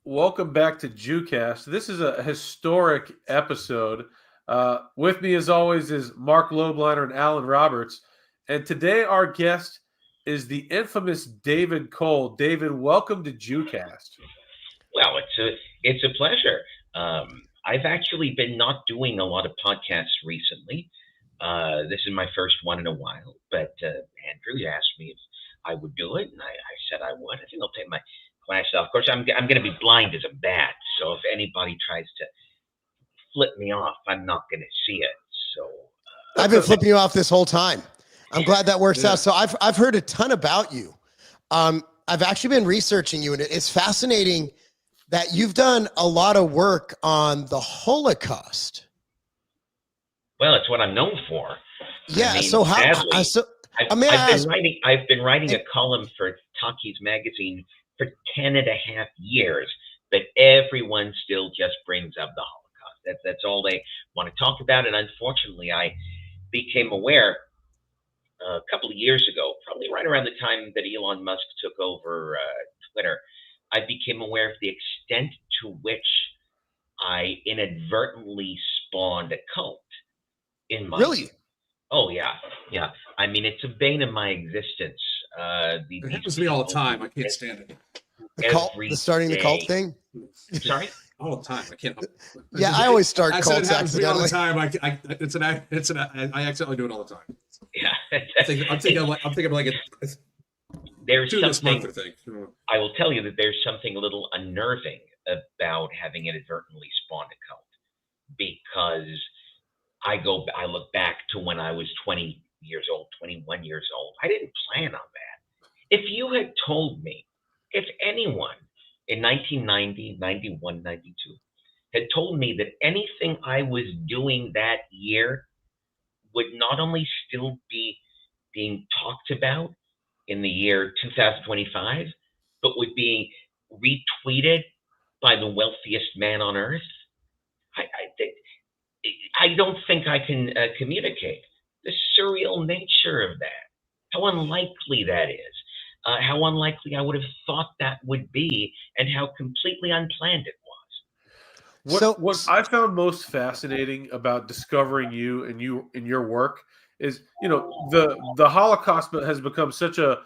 Welcome back to JewCast. This is a historic episode. With me, as always, is Mark Lobliner and Alan Roberts. And today, our guest is the infamous David Cole. David, welcome to JewCast. Well, it's a pleasure. I've actually been not doing a lot of podcasts recently. This is my first one in a while, but Andrew asked me if I would do it, and I said I would. I think I'll take my glasses off. Of course, I'm going to be blind as a bat, so if anybody tries to flip me off, I'm not going to see it. So I've been flipping you off this whole time. I'm glad that works out. So I've heard a ton about you. I've actually been researching you, and it's fascinating that you've done a lot of work on the Holocaust. well, it's what I'm known for. Yeah. I mean, So how? sadly, So I've, I may I've been ask. writing. I've been writing a column for Talkies magazine for 10.5 years, but everyone still just brings up the Holocaust. That's all they want to talk about. And unfortunately, I became aware a couple of years ago, probably right around the time that Elon Musk took over Twitter. I became aware of the extent to which I inadvertently spawned a cult in my Really? youth. Oh yeah, yeah. I mean, it's a bane of my existence. It These happens to me all the people time. I can't stand it The cult, every the starting the cult day. thing. Sorry. all the time. I can't. Yeah, I always start I said it cults happens to me all the accidentally. time. I accidentally do it all the time. Yeah. I'm thinking of like a There's two this month, something. I think. I will tell you that there's something a little unnerving about having inadvertently spawned a cult because I look back to when I was 20 years old, 21 years old. I didn't plan on that. If you had told me, if anyone in 1990, 91, 92 had told me that anything I was doing that year would not only still be being talked about in the year 2025, but would be retweeted by the wealthiest man on earth, I don't think I can communicate the surreal nature of that, how unlikely that is, how unlikely I would have thought that would be, and how completely unplanned it So What I found most fascinating about discovering you and your work is, the Holocaust has become such a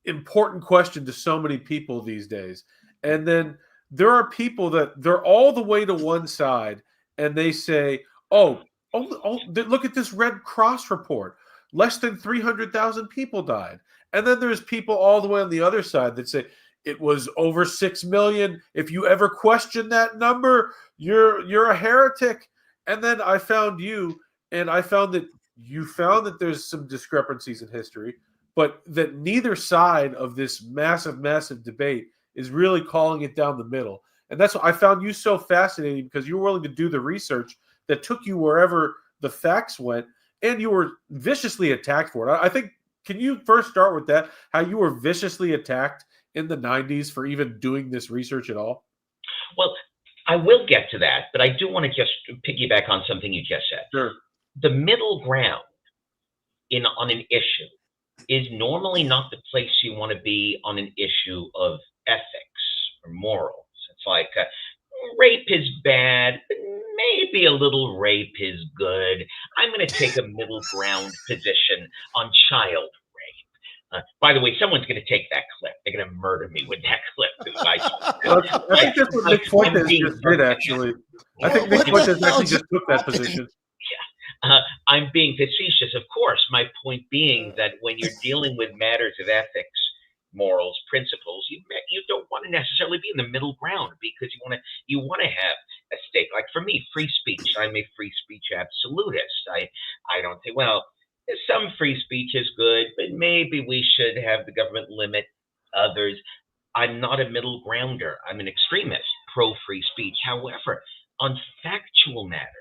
important question to so many people these days. And then there are people that they're all the way to one side and they say, look at this Red Cross report. Less than 300,000 people died. And then there's people all the way on the other side that say it was over 6 million. If you ever question that number, you're a heretic. And then I found you, and I found that you found that there's some discrepancies in history, but that neither side of this massive, massive debate is really calling it down the middle. And that's what I found you so fascinating, because you were willing to do the research that took you wherever the facts went, and you were viciously attacked for it. I think, can you first start with that? How you were viciously attacked in the 90s for even doing this research at all? was. Well, I will get to that, but I do want to just piggyback on something you just said. Sure. The middle ground on an issue is normally not the place you want to be on an issue of ethics or morals. It's like rape is bad, but maybe a little rape is good. I'm going to take a middle ground position on child rape. By the way, someone's going to take that clip. They're going to murder me with that clip. I think that's what Nick Fuentes just did, actually. I think Nick What the Fuentes hell actually just took that happened? position. I'm being facetious, of course. My point being that when you're dealing with matters of ethics, morals, principles, you don't want to necessarily be in the middle ground, because you want to have a stake. Like for me, free speech. I'm a free speech absolutist. I don't think, well, some free speech is good, but maybe we should have the government limit others. I'm not a middle grounder. I'm an extremist, pro free speech. However, on factual matters,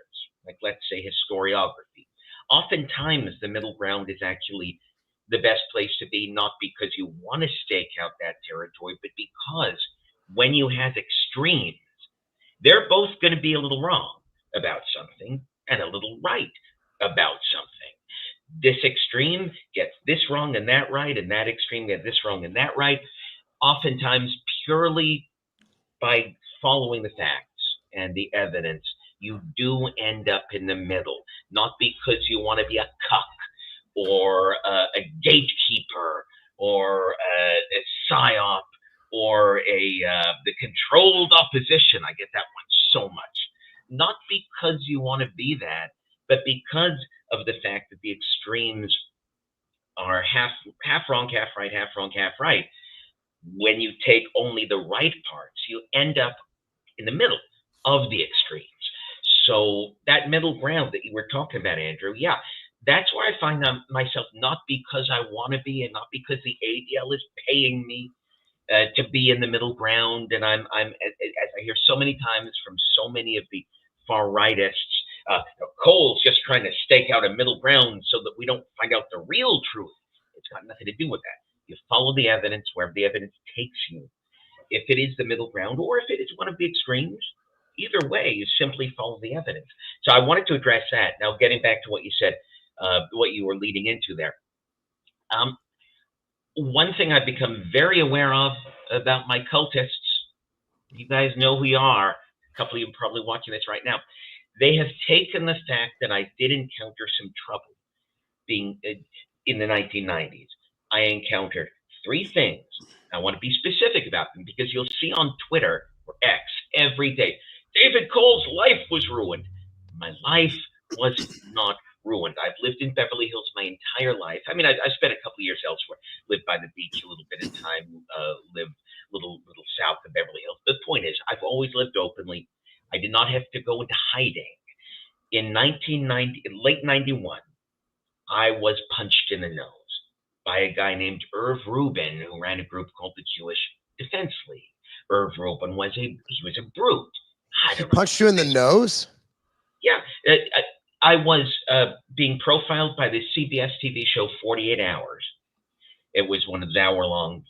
like let's say historiography, oftentimes the middle ground is actually the best place to be, not because you want to stake out that territory, but because when you have extremes, they're both going to be a little wrong about something and a little right about something. This extreme gets this wrong and that right, and that extreme gets this wrong and that right, oftentimes purely by following the facts and the evidence, you do end up in the middle, not because you want to be a cuck or a gatekeeper or a psyop or the controlled opposition. I get that one so much. Not because you want to be that, but because of the fact that the extremes are half wrong, half right, half wrong, half right. When you take only the right parts, you end up in the middle of the extremes. So that middle ground that you were talking about, Andrew, yeah, that's where I find myself, not because I want to be and not because the ADL is paying me to be in the middle ground. And I'm as I hear so many times from so many of the far rightists, Cole's just trying to stake out a middle ground so that we don't find out the real truth. It's got nothing to do with that. You follow the evidence wherever the evidence takes you. If it is the middle ground or if it is one of the extremes, either way, you simply follow the evidence. So I wanted to address that. Now, getting back to what you said, what you were leading into there. One thing I've become very aware of about my cultists, you guys know who you are. A couple of you are probably watching this right now. They have taken the fact that I did encounter some trouble being in the 1990s. I encountered 3 things. I want to be specific about them because you'll see on Twitter or X every day, David Cole's life was ruined. My life was not ruined. I've lived in Beverly Hills my entire life. I mean, I spent a couple of years elsewhere, lived by the beach a little bit of time, lived a little south of Beverly Hills. The point is, I've always lived openly. I did not have to go into hiding. In late 91, I was punched in the nose by a guy named Irv Rubin, who ran a group called the Jewish Defense League. Irv Rubin was a brute. He punched you in the nose? Yeah. I was being profiled by the CBS TV show 48 Hours. It was one of the hour-long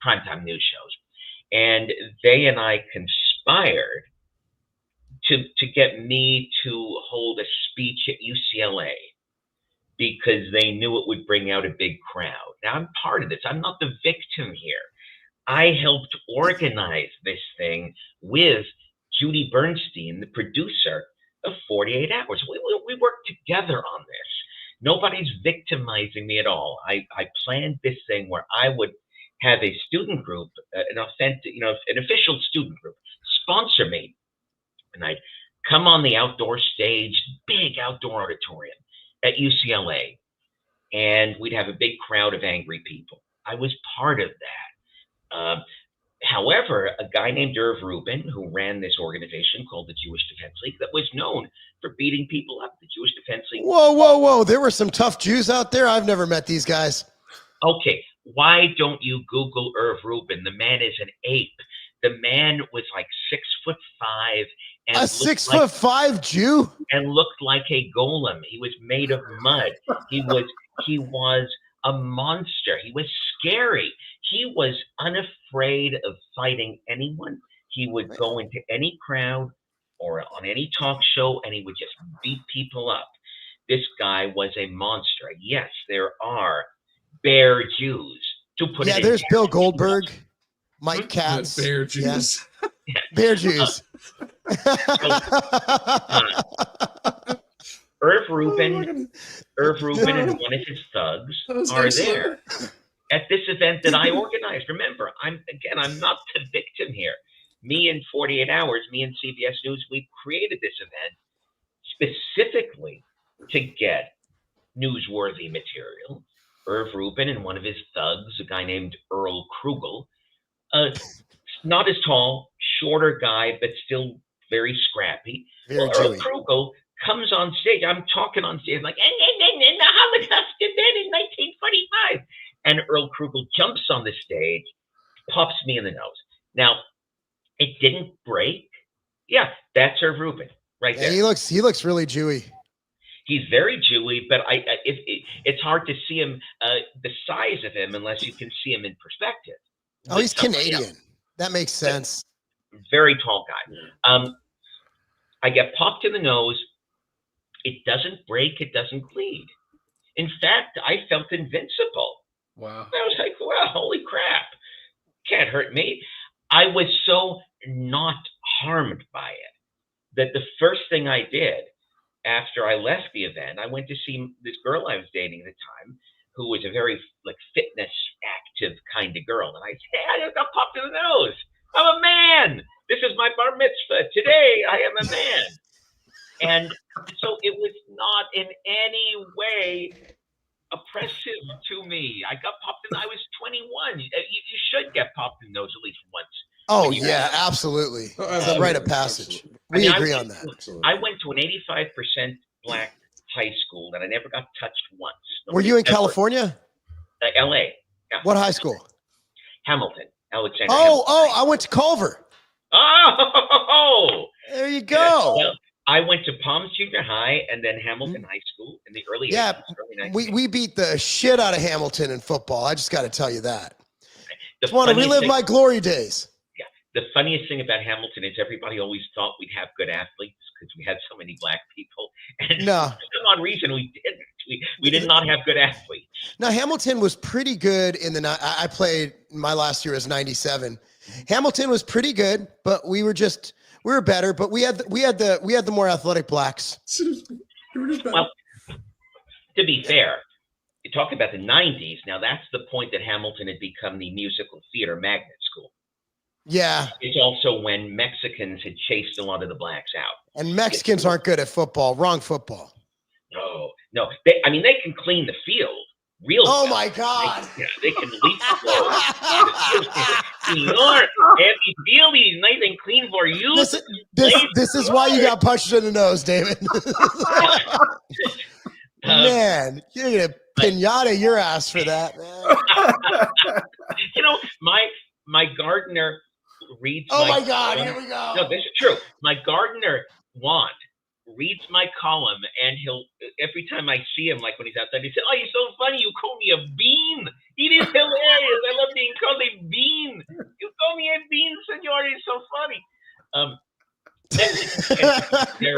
primetime news shows. And they and I conspired to get me to hold a speech at UCLA because they knew it would bring out a big crowd. Now, I'm part of this. I'm not the victim here. I helped organize this thing with Judy Bernstein, the producer of 48 Hours. We worked together on this. Nobody's victimizing me at all. I planned this thing where I would have a student group, an official student group, sponsor me. And I'd come on the outdoor stage, big outdoor auditorium at UCLA, and we'd have a big crowd of angry people. I was part of that. However, a guy named Irv Rubin, who ran this organization called the Jewish Defense League, that was known for beating people up, the Jewish Defense League. Whoa. There were some tough Jews out there. I've never met these guys. Okay, why don't you Google Irv Rubin? The man is an ape. The man was like 6'5" and a 6'5" Jew, and looked like a golem. He was made of mud. He was a monster. He was scary. He was unafraid of fighting anyone. He would go into any crowd or on any talk show and he would just beat people up. This guy was a monster. Yes, there are bear Jews. Yeah, there's Bill Goldberg, Mike Katz. Bear Jews. Yeah. Bear Jews. Irv Rubin and one of his thugs are there at this event that I organized. Remember, I'm not the victim here. Me and 48 Hours, me and CBS News, we created this event specifically to get newsworthy material. Irv Rubin and one of his thugs, a guy named Earl Krugel, not as tall, shorter guy, but still very scrappy. Earl Krugel comes on stage. I'm talking on stage like, and the Holocaust event in 1945. And Earl Krugel jumps on the stage, pops me in the nose. Now, it didn't break. Yeah, that's Irv Rubin right there. He looks really Jewy. He's very Jewy, but it's hard to see him, the size of him, unless you can see him in perspective. Oh, he's Canadian. That makes sense. Very tall guy. I get popped in the nose. It doesn't break. It doesn't bleed. In fact, I felt invincible. Wow. I was like, wow, holy crap. Can't hurt me. I was so not harmed by it. That the first thing I did after I left the event, I went to see this girl I was dating at the time, who was a very like fitness active kind of girl. And I said, hey, I just got popped in the nose. I'm a man. This is my bar mitzvah. Today I am a man. And so it was not in any way oppressive to me. I got popped in, I was 21. You should get popped in the nose at least once. Oh yeah, absolutely. Oh, It's a absolutely. rite of passage. Absolutely. We I agree went on that. Absolutely. I went to an 85% black high school that I never got touched once. Were you in Nobody ever- California? LA. Yeah. What high school? Hamilton. Alexander. Oh, I went to Culver. Oh! There you Yeah, go. well, I went to Palms Junior High and then Hamilton High School in the early Yeah, 80s, early 90s. we beat the shit out of Hamilton in football. I just got to tell you that. The Just want to funniest relive thing- my glory days. The funniest thing about Hamilton is everybody always thought we'd have good athletes because we had so many black people. And No. for some odd reason we didn't. We did not have good athletes. Now Hamilton was pretty good in the. I played my last year was '97. Hamilton was pretty good, but we were better. But we had the more athletic blacks. Well, to be fair, you talk about the 90s. Now that's the point that Hamilton had become the musical theater magnet school. Yeah, It's also when Mexicans had chased a lot of the blacks out. and Mexicans aren't good at football. Wrong football. No. They can clean the field real Oh well. my God. They can leap the floor. Senor, every field is nice and clean for you. This is why you got punched in the nose, David. Man, you're gonna pinata your ass for that, man. My gardener reads. Oh my God, here we No, go. this is true. My gardener Juan reads my column, and he'll every time I see him, like when he's outside, he says, "Oh, you're so funny. You call me a bean. It is hilarious. I love being called a bean. You call me a bean, senor. It's so funny." Very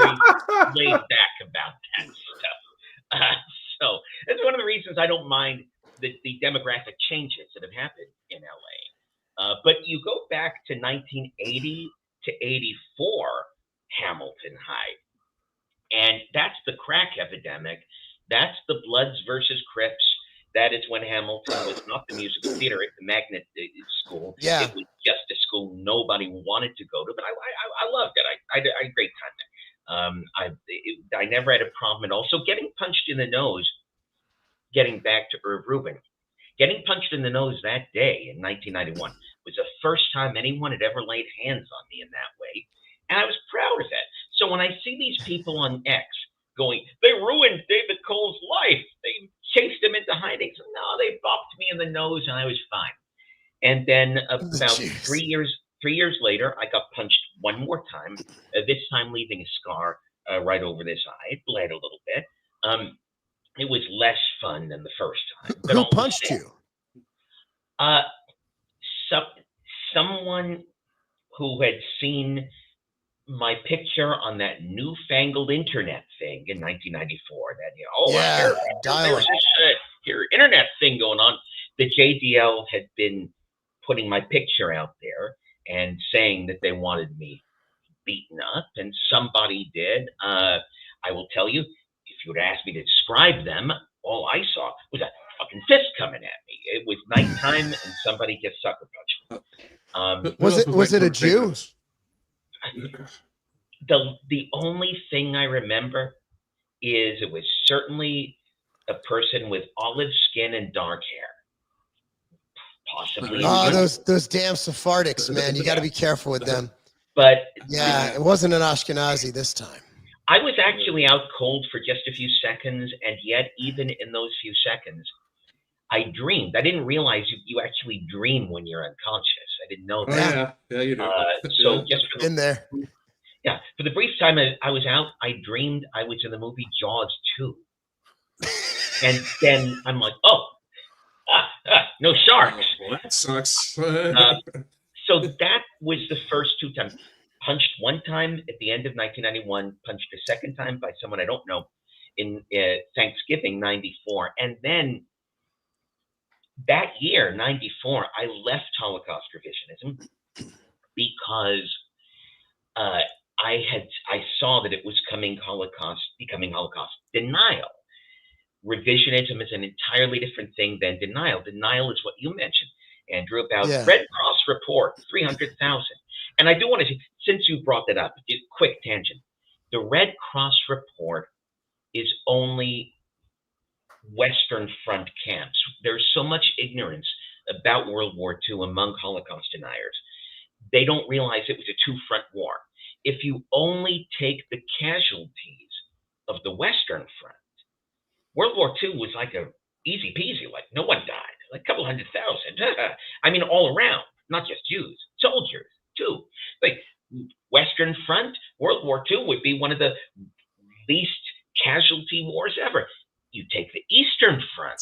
laid back about that stuff. So that's one of the reasons I don't mind the demographic changes that have happened in LA. But you go back to 1980 to 84, Hamilton High, and that's the crack epidemic. That's the Bloods versus Crips. That is when Hamilton was not the musical theater, it's the magnet school. Yeah. It was just a school nobody wanted to go to, but I loved it. I had a great time there. I never had a problem at all. So getting punched in the nose, getting back to Irv Rubin, getting punched in the nose that day in 1991 was the first time anyone had ever laid hands on me in that way. And I was proud of it. So when I see these people on X going, they ruined David Cole's life. They chased him into hiding. So no, they bopped me in the nose and I was fine. And then about Jeez. 3 years later, I got punched one more time, this time leaving a scar right over this eye. It bled a little bit. It was less fun than the first time. but Who almost punched there. you? Someone who had seen my picture on that newfangled internet thing in 1994. That Yeah, there's dial-up. this your internet thing going on. The JDL had been putting my picture out there and saying that they wanted me beaten up, and somebody did. I will tell you, if you would ask me to describe them, all I saw was a fucking fist coming at me. It was nighttime, and somebody just sucker punched me. Was it a Jew? The only thing I remember is it was certainly a person with olive skin and dark hair. Possibly. Oh, those damn Sephardics, man. You got to be careful with them. But Yeah, it wasn't an Ashkenazi this time. I was actually out cold for just a few seconds, and yet even in those few seconds, I dreamed. I didn't realize you actually dream when you're unconscious. I didn't know Oh, that. yeah, you do. So Yeah. just for In there. for the brief time I was out, I dreamed I was in the movie Jaws 2. And then I'm like, no sharks. Well, that sucks. So that was the first two times. Punched one time at the end of 1991, punched a second time by someone I don't know in Thanksgiving 94. And then that year, 94, I left Holocaust revisionism because I saw that it was becoming Holocaust denial. Revisionism is an entirely different thing than denial. Denial is what you mentioned, Andrew, about Yeah. Red Cross report, 300,000. And I do want to, since you brought that up, quick tangent. The Red Cross report is only Western Front camps. There's so much ignorance about World War II among Holocaust deniers. They don't realize it was a two-front war. If you only take the casualties of the Western Front, World War II was like a easy peasy, like no one died, like a couple 100,000. I mean, all around, not just Jews, soldiers too. Like Western Front, World War II would be one of the least casualty wars ever. You take the Eastern Front,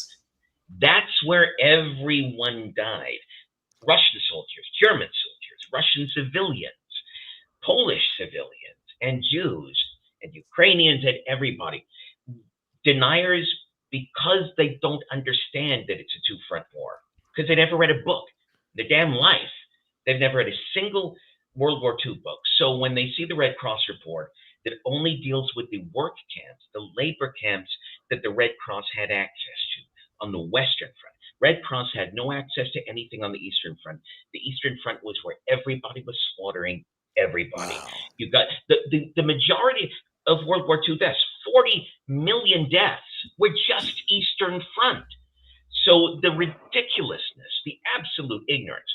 that's where everyone died. Russian soldiers, German soldiers, Russian civilians, Polish civilians, and Jews, and Ukrainians, and everybody. Deniers, because they don't understand that it's a two-front war, because they never read a book, their damn life, they've never read a single World War II book. So when they see the Red Cross report that only deals with the work camps, the labor camps that the Red Cross had access to on the Western Front, Red Cross had no access to anything on the Eastern Front. The Eastern Front was where everybody was slaughtering everybody. Wow. You got the majority of World War II deaths, 40 million deaths, were just Eastern Front. So the ridiculousness, the absolute ignorance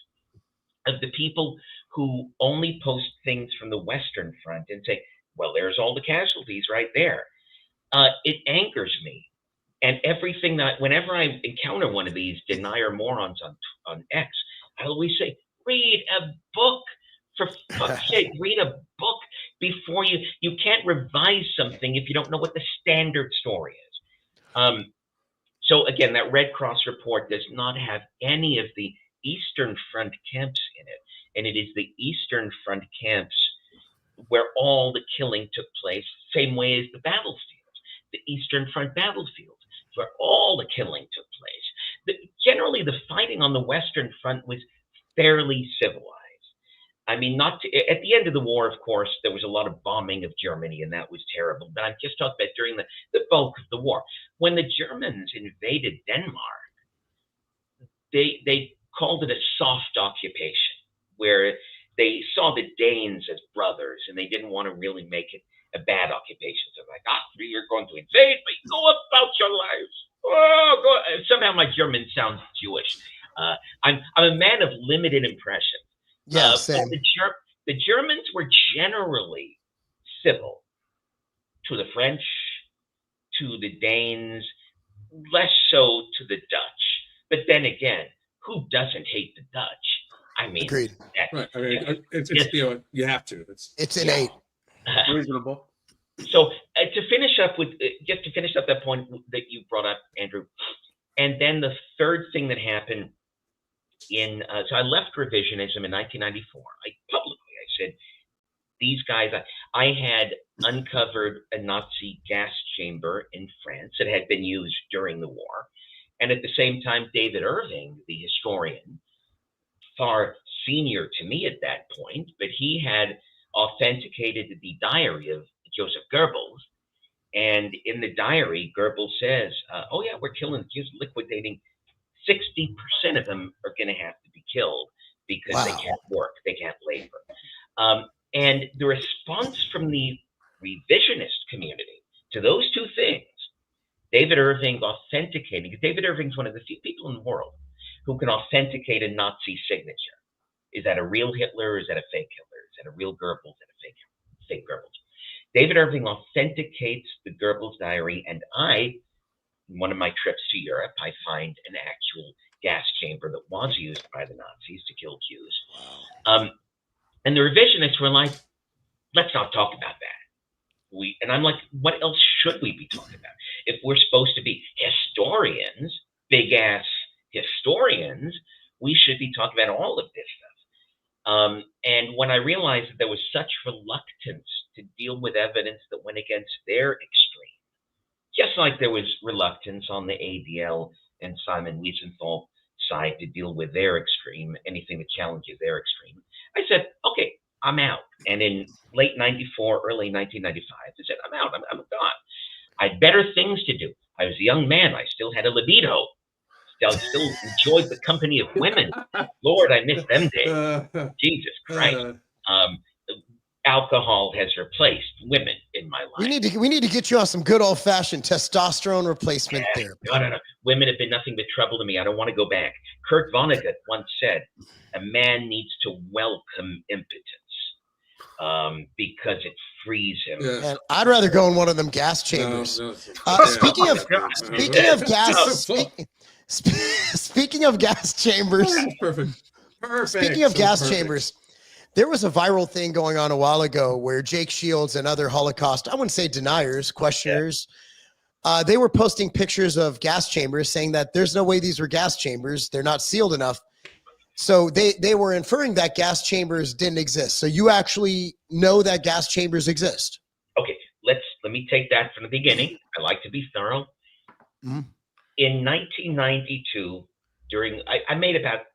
of the people who only post things from the Western Front and say, well, there's all the casualties right there. It angers me. And everything that, whenever I encounter one of these denier morons on X, I always say, read a book. For fuck's sake, read a book before you can't revise something if you don't know what the standard story is. So again, that Red Cross report does not have any of the Eastern Front camps in it. And it is the Eastern Front camps where all the killing took place, same way as the battlefields, the Eastern Front battlefields, where all the killing took place. Generally, the fighting on the Western Front was fairly civilized. I mean, at the end of the war, of course, there was a lot of bombing of Germany, and that was terrible. But I'm just talking about during the bulk of the war. When the Germans invaded Denmark, they called it a soft occupation, where they saw the Danes as brothers, and they didn't want to really make it a bad occupation. So like, you're going to invade, but go about your lives. Oh, go. Somehow my German sounds Jewish. I'm a man of limited impression. Yeah, same. The Germans were generally civil to the French, to the Danes, less so to the Dutch. But then again, who doesn't hate the Dutch? I mean, Agreed. Right. I mean, it's you have to. It's innate. Reasonable. So to finish up that point that you brought up, Andrew, and then the third thing that happened so I left revisionism in 1994. I said, these guys, I had uncovered a Nazi gas chamber in France that had been used during the war. And at the same time, David Irving, the historian, far senior to me at that point, but he had authenticated the diary of Joseph Goebbels. And in the diary, Goebbels says, oh yeah, we're killing, just liquidating 60% of them are going to have to be killed because they can't work, they can't labor. And the response from the revisionist community to those two things, David Irving authenticating, because David Irving's one of the few people in the world who can authenticate a Nazi signature. Is that a real Hitler or is that a fake Hitler? Is that a real Goebbels and a fake Goebbels? David Irving authenticates the Goebbels diary, and in one of my trips to Europe, I find an actual gas chamber that was used by the Nazis to kill Jews. And the revisionists were like, let's not talk about that. And I'm like, what else should we be talking about? If we're supposed to be historians, big-ass historians, we should be talking about all of this stuff. And when I realized that there was such reluctance to deal with evidence that went against their extreme, just like there was reluctance on the ADL and Simon Wiesenthal side to deal with their extreme, anything that challenges their extreme, I said, okay, I'm out. And in late 94, early 1995, I said, I'm out. I'm gone. I had better things to do. I was a young man. I still had a libido. Still enjoyed the company of women. Lord, I miss them days. Jesus Christ. Alcohol has replaced women in my life. We need to get you on some good old fashioned testosterone replacement therapy. No. Women have been nothing but trouble to me. I don't want to go back. Kurt Vonnegut once said, "A man needs to welcome impotence because it frees him." Man, I'd rather go in one of them gas chambers. Speaking of gas, speaking of gas chambers. Perfect. Speaking of gas chambers. There was a viral thing going on a while ago where Jake Shields and other Holocaust, I wouldn't say deniers, questioners, they were posting pictures of gas chambers saying that there's no way these were gas chambers. They're not sealed enough. So they were inferring that gas chambers didn't exist. So you actually know that gas chambers exist. Okay, let me take that from the beginning. I like to be thorough. Mm-hmm. In 1992, I made about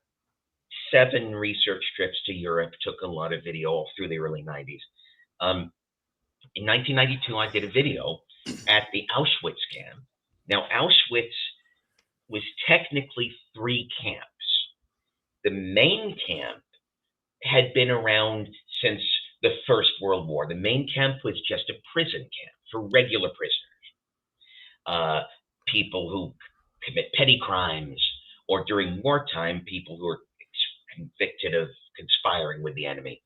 7 research trips to Europe, took a lot of video all through the early 90s. In 1992, I did a video at the Auschwitz camp. Now, Auschwitz was technically 3 camps. The main camp had been around since the First World War. The main camp was just a prison camp for regular prisoners, people who commit petty crimes, or during wartime, people who are convicted of conspiring with the enemy.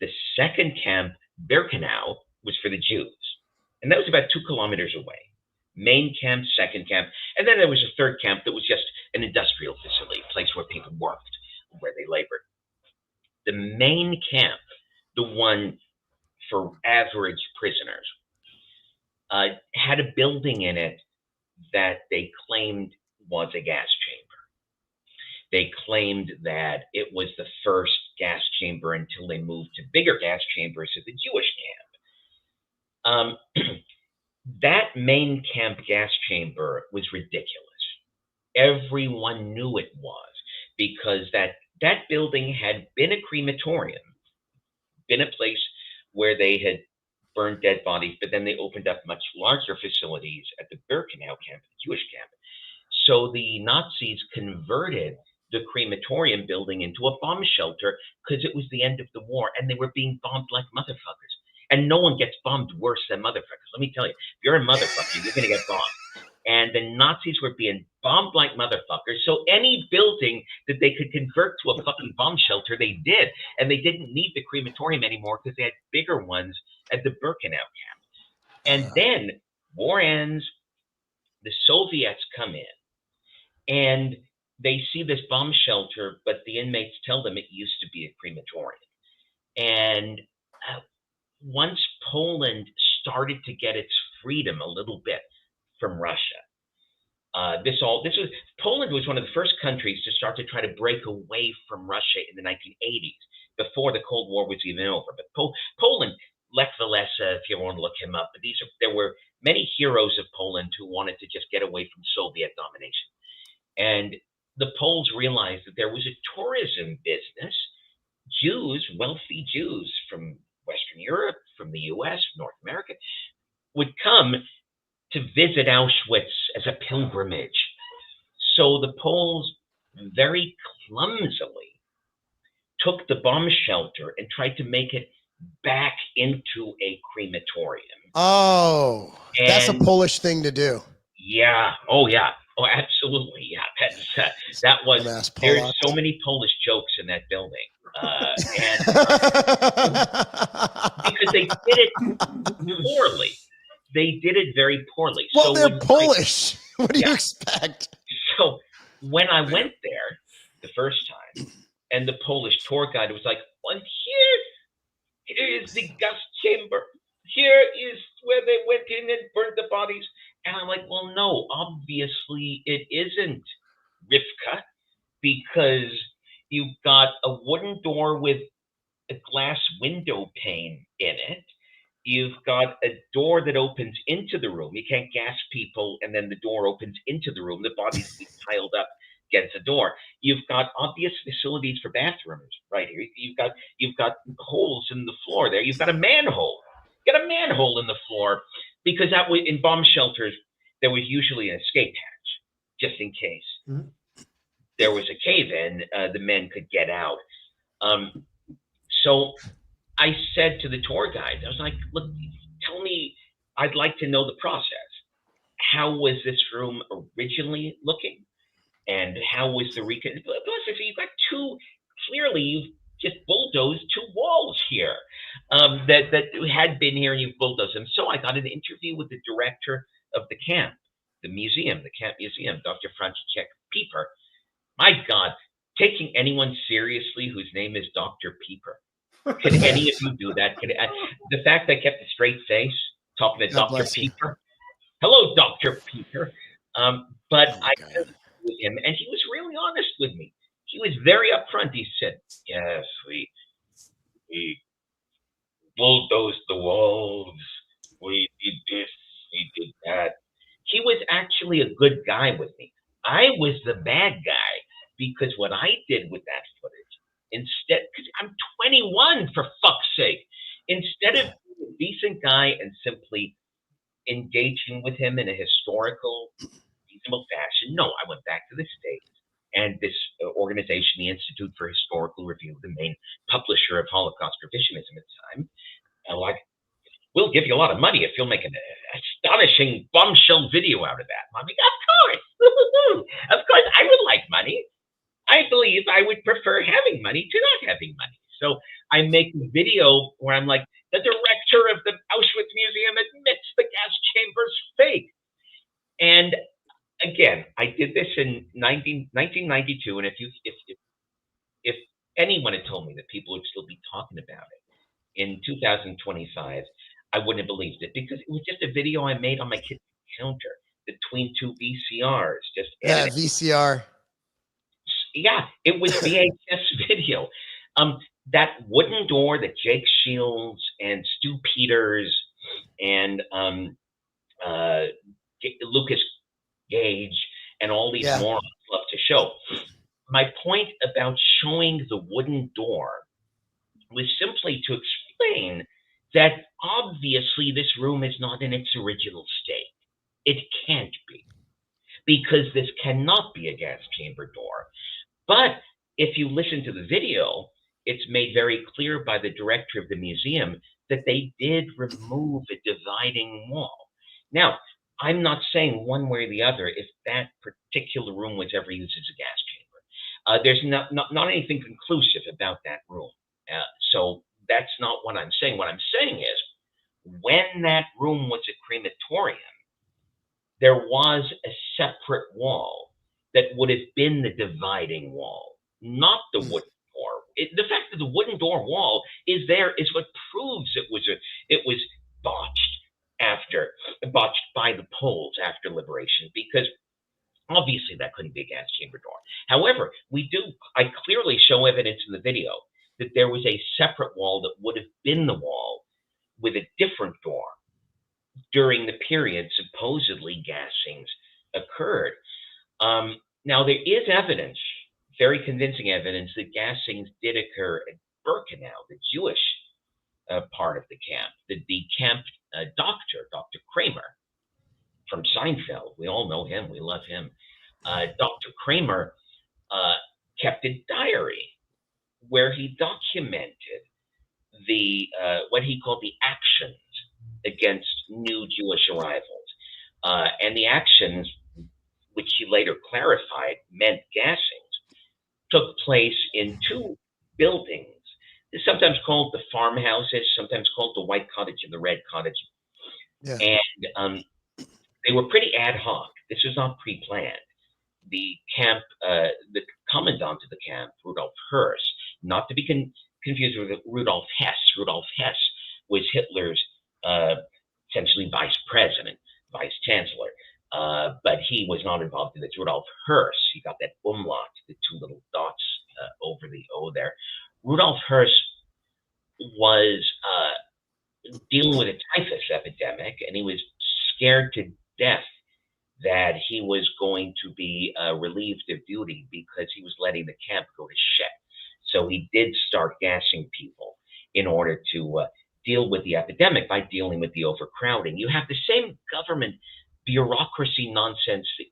The second camp, Birkenau, was for the Jews. And that was about 2 kilometers away. Main camp, second camp. And then there was a third camp that was just an industrial facility, a place where people worked, where they labored. The main camp, the one for average prisoners, had a building in it that they claimed was a gas chamber. They claimed that it was the first gas chamber until they moved to bigger gas chambers at the Jewish camp. That main camp gas chamber was ridiculous. Everyone knew it was, because that building had been a crematorium, been a place where they had burned dead bodies, but then they opened up much larger facilities at the Birkenau camp, the Jewish camp. So the Nazis converted the crematorium building into a bomb shelter because it was the end of the war and they were being bombed like motherfuckers. And no one gets bombed worse than motherfuckers. Let me tell you, if you're a motherfucker, you're going to get bombed. And the Nazis were being bombed like motherfuckers. So any building that they could convert to a fucking bomb shelter, they did. And they didn't need the crematorium anymore because they had bigger ones at the Birkenau camp. And then war ends, the Soviets come in, and they see this bomb shelter, but the inmates tell them it used to be a crematorium. And once Poland started to get its freedom a little bit from Russia, Poland was one of the first countries to start to try to break away from Russia in the 1980s, before the Cold War was even over. But Poland, Lech Walesa, if you want to look him up, but there were many heroes of Poland who wanted to just get away from Soviet domination. And the Poles realized that there was a tourism business. Jews, wealthy Jews from Western Europe, from the US, North America, would come to visit Auschwitz as a pilgrimage. So the Poles very clumsily took the bomb shelter and tried to make it back into a crematorium. Oh, that's a Polish thing to do. Yeah. Oh, yeah. Oh, absolutely. Yeah. That was, there's so many Polish jokes in that building. Because they did it poorly. They did it very poorly. Well, so they're Polish. What do you expect? So when I went there the first time, and the Polish tour guide was like, well, here is the gas chamber. Here is where they went in and burned the bodies. And I'm like, well, no, obviously it isn't, Rivka, because you've got a wooden door with a glass window pane in it. You've got a door that opens into the room. You can't gas people, and then the door opens into the room. The bodies will be piled up against the door. You've got obvious facilities for bathrooms right here. You've got holes in the floor there. You've got a manhole. You got a manhole in the floor because that was in bomb shelters. There was usually an escape hatch just in case there was a cave-in. The men could get out. So I said to the tour guide, I was like, "Look, tell me. I'd like to know the process. How was this room originally looking? And how was the recon? Plus, you've got clearly you've just bulldozed two walls here that had been here, and you've bulldozed them." So I got an interview with the director of the camp, the camp museum, Dr. Franciszek Pieper. My God, taking anyone seriously whose name is Dr. Pieper. Could any of you do that? The fact that I kept a straight face talking to Dr. Pieper. Hello, Dr. Pieper. But I with him, and he was really honest with me. He was very upfront. He said, "Yes, we bulldozed the walls. We did this, we did that." He was actually a good guy with me. I was the bad guy because what I did with that footage, instead, because I'm 21 for fuck's sake, instead of being a decent guy and simply engaging with him in a historical, reasonable fashion, no, I went back to the States and this organization, the Institute for Historical Review, the main publisher of Holocaust revisionism at the time, like, "We'll give you a lot of money if you'll make an astonishing bombshell video out of that." I'm like, "Of course, of course, I would like money. I believe I would prefer having money to not having money." So I make a video where I'm like, "The director of the Auschwitz Museum admits the gas chamber's fake." And again, I did this in 1992, and if anyone had told me that people would still be talking about it in 2025, I wouldn't have believed it, because it was just a video I made on my kitchen counter between two VCRs. Just VCR. Yeah, it was VHS video. That wooden door that Jake Shields and Stu Peters and Lucas Gage and all these morons love to show. My point about showing the wooden door was simply to explain that obviously this room is not in its original state. It can't be, because this cannot be a gas chamber door. But if you listen to the video, it's made very clear by the director of the museum that they did remove a dividing wall. Now, I'm not saying one way or the other if that particular room was ever used as a gas chamber. There's not anything conclusive about that room. So that's not what I'm saying. What I'm saying is, when that room was a crematorium, there was a separate wall that would have been the dividing wall, not the wooden door. The fact that the wooden door wall is there is what proves it was botched by the Poles after liberation, because obviously that couldn't be a gas chamber door. However, I clearly show evidence in the video that there was a separate wall that would have been the wall with a different door during the period supposedly gassings occurred. Now, there is evidence, very convincing evidence, that gassings did occur at Birkenau, the Jewish part of the camp. The camp doctor, Dr. Kramer from Seinfeld, we all know him, we love him. Dr. Kramer kept a diary where he documented what he called the actions against new Jewish arrivals. And the actions, which he later clarified meant gassings, took place in two buildings, sometimes called the farmhouses, sometimes called the White Cottage and the Red Cottage. Yeah. And they were pretty ad hoc. This was not pre-planned. The camp, the commandant of the camp, Rudolf Höss, not to be confused with Rudolf Hess. Rudolf Hess was Hitler's essentially vice president, vice chancellor. But he was not involved in this. Rudolf Höss, he got that umlaut, the two little dots over the O there. Rudolf Höss was dealing with a typhus epidemic, and he was scared to death that he was going to be relieved of duty because he was letting the camp go to shit. So he did start gassing people in order to deal with the epidemic by dealing with the overcrowding. You have the same government bureaucracy nonsense that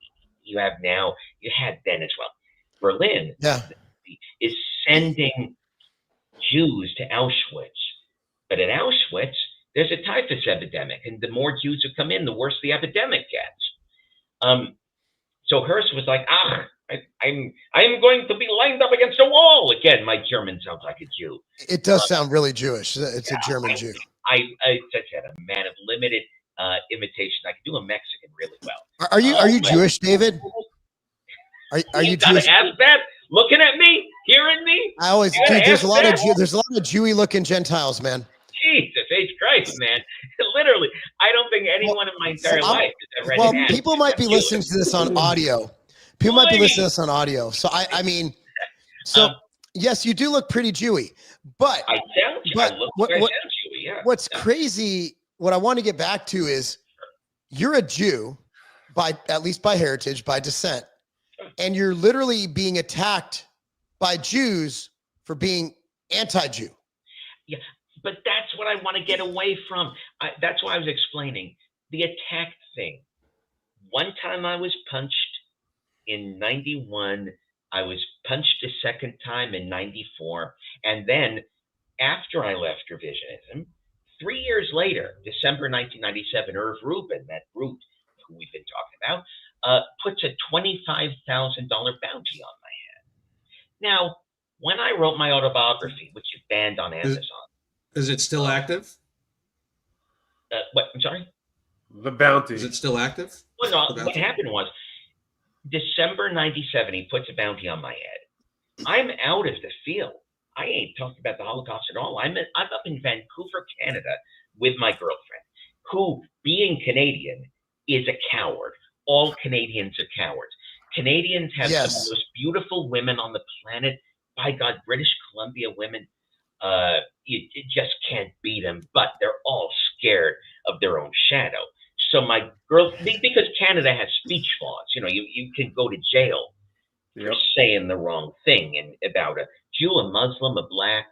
you have now, you had then as well. Berlin is sending Jews to Auschwitz. But at Auschwitz, there's a typhus epidemic, and the more Jews who come in, the worse the epidemic gets. So Hearst was like, I'm going to be lined up against a wall again. My German sounds like a Jew. It does sound really Jewish. It's a German Jew. I said, a man of limited imitation. I can do a Mexican really well. Are you Jewish, David? Are you Jewish? Ask that. Looking at me, hearing me. I always do. There's a lot of Jewy looking Gentiles, man. Jesus H. Christ, man. Literally, I don't think anyone in my entire life has ever Well, people might be listening to this on audio. People might be listening to this on audio. So I mean, yes, you do look pretty Jewy, but I sound Jewy, yeah. What's crazy, what I want to get back to is you're a Jew at least by heritage, by descent, and you're literally being attacked by Jews for being anti-Jew. Yeah, but that's what I want to get away from. That's why I was explaining the attack thing. One time I was punched in 91. I was punched a second time in 94. And then after I left revisionism, 3 years later, December 1997, Irv Rubin, that brute who we've been talking about, puts a $25,000 bounty on my head. Now, when I wrote my autobiography, which you banned on Amazon. Is it still active? What? I'm sorry? The bounty. Is it still active? Well, no, what happened was December 97, he puts a bounty on my head. I'm out of the field. I ain't talking about the Holocaust at all. I'm up in Vancouver, Canada with my girlfriend, who, being Canadian, is a coward. All Canadians are cowards. Canadians have some of the most beautiful women on the planet. By God, British Columbia women, you just can't beat them, but they're all scared of their own shadow. So my girl, because Canada has speech laws, you can go to jail for saying the wrong thing and about a Jew, a Muslim, a black,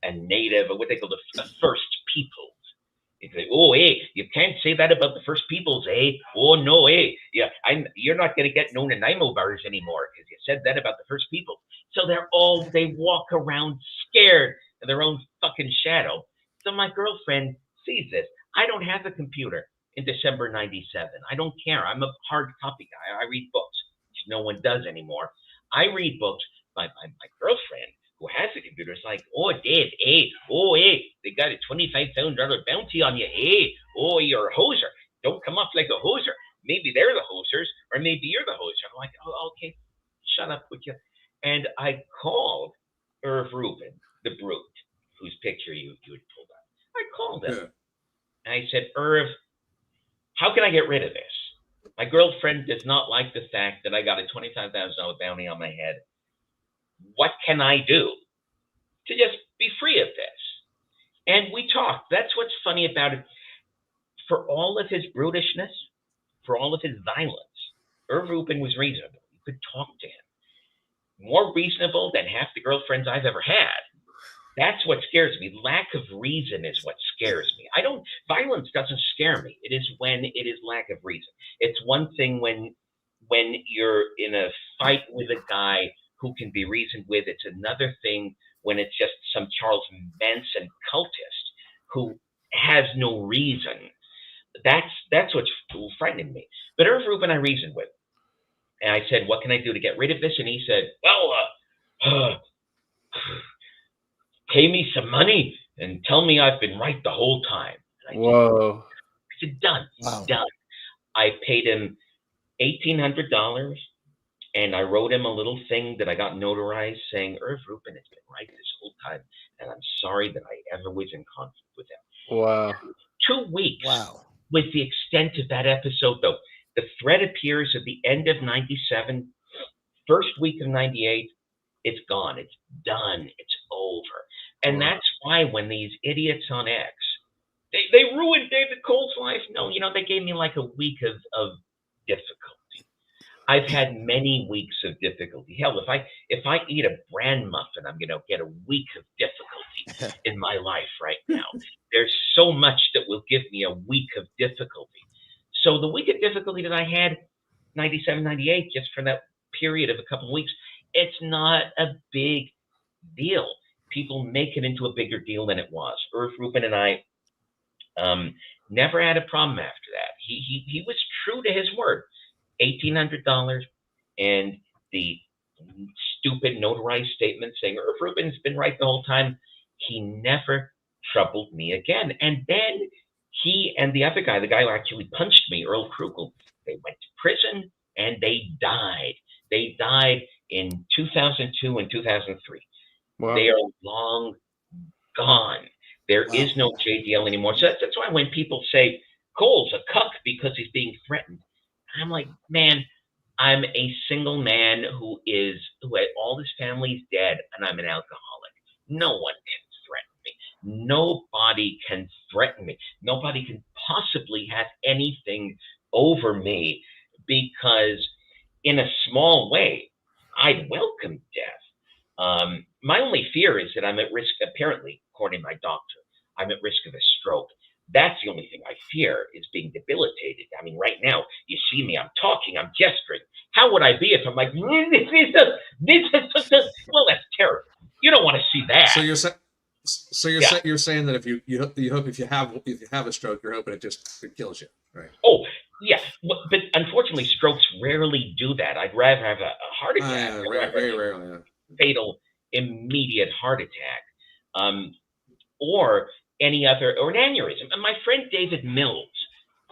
a native, or what they call the first peoples. It's like, oh, hey, you can't say that about the first peoples, eh? Oh, no, eh? Yeah, you're not going to get known in Nanaimo bars anymore because you said that about the first peoples. So they walk around scared of their own fucking shadow. So my girlfriend sees this. I don't have a computer in December 97. I don't care. I'm a hard copy guy. I read books, which no one does anymore. I read books by my girlfriend, who has a computer. It's like, oh, Dave, hey, oh, hey, they got a $25,000 bounty on you. Hey, oh, you're a hoser. Don't come off like a hoser. Maybe they're the hosers, or maybe you're the hoser. I'm like, oh, okay, shut up with you. And I called Irv Rubin, the brute, whose picture you had pulled up. I called him. Yeah. And I said, Irv, how can I get rid of this? My girlfriend does not like the fact that I got a $25,000 bounty on my head. What can I do to just be free of this? And we talked. That's what's funny about it. For all of his brutishness, for all of his violence, Irv Rubin was reasonable. You could talk to him. More reasonable than half the girlfriends I've ever had. That's what scares me. Lack of reason is what scares me. Violence doesn't scare me. It is when it is lack of reason. It's one thing when you're in a fight with a guy who can be reasoned with. It's another thing when it's just some Charles Manson cultist who has no reason. That's what's frightening me. But Irv Rubin I reasoned with. And I said, what can I do to get rid of this? And he said, well, pay me some money and tell me I've been right the whole time. Whoa. I said, done. Wow. Done. I paid him $1,800 and I wrote him a little thing that I got notarized saying, Irv Rubin has been right this whole time. And I'm sorry that I ever was in conflict with him. Wow. 2 weeks was the extent of that episode, though. The thread appears at the end of 97, first week of 98. It's gone. It's done. It's over. And that's why when these idiots on X, they ruined David Cole's life. No, they gave me like a week of difficulty. I've had many weeks of difficulty. Hell, if I eat a bran muffin, I'm going to get a week of difficulty in my life right now. There's so much that will give me a week of difficulty. So the week of difficulty that I had, 97, 98, just for that period of a couple of weeks, it's not a big deal. People make it into a bigger deal than it was. Irv Rubin and I never had a problem after that. He was true to his word. $1,800 and the stupid notarized statement saying Irv Rubin's been right the whole time. He never troubled me again. And then he and the other guy, the guy who actually punched me, Earl Krugel, they went to prison and they died. They died in 2002 and 2003. Wow. They are long gone. There is no JDL anymore. So that's why when people say Cole's a cuck because he's being threatened, I'm like, man, I'm a single man who had all his family's dead, and I'm an alcoholic. No one can threaten me. Nobody can threaten me. Nobody can possibly have anything over me because, in a small way, I'd welcome death. My only fear is that I'm at risk, apparently, according to my doctor, I'm at risk of a stroke. That's the only thing I fear, is being debilitated. I mean, right now, you see me, I'm talking, I'm gesturing. How would I be if I'm like, well, that's terrible. You don't want to see that. So you're saying that if you hope if you have a stroke, you're hoping it kills you, right? Oh, yeah, but unfortunately, strokes rarely do that. I'd rather have a heart attack. Very rarely. Yeah. Fatal, immediate heart attack, or any other, or an aneurysm. And my friend David Mills,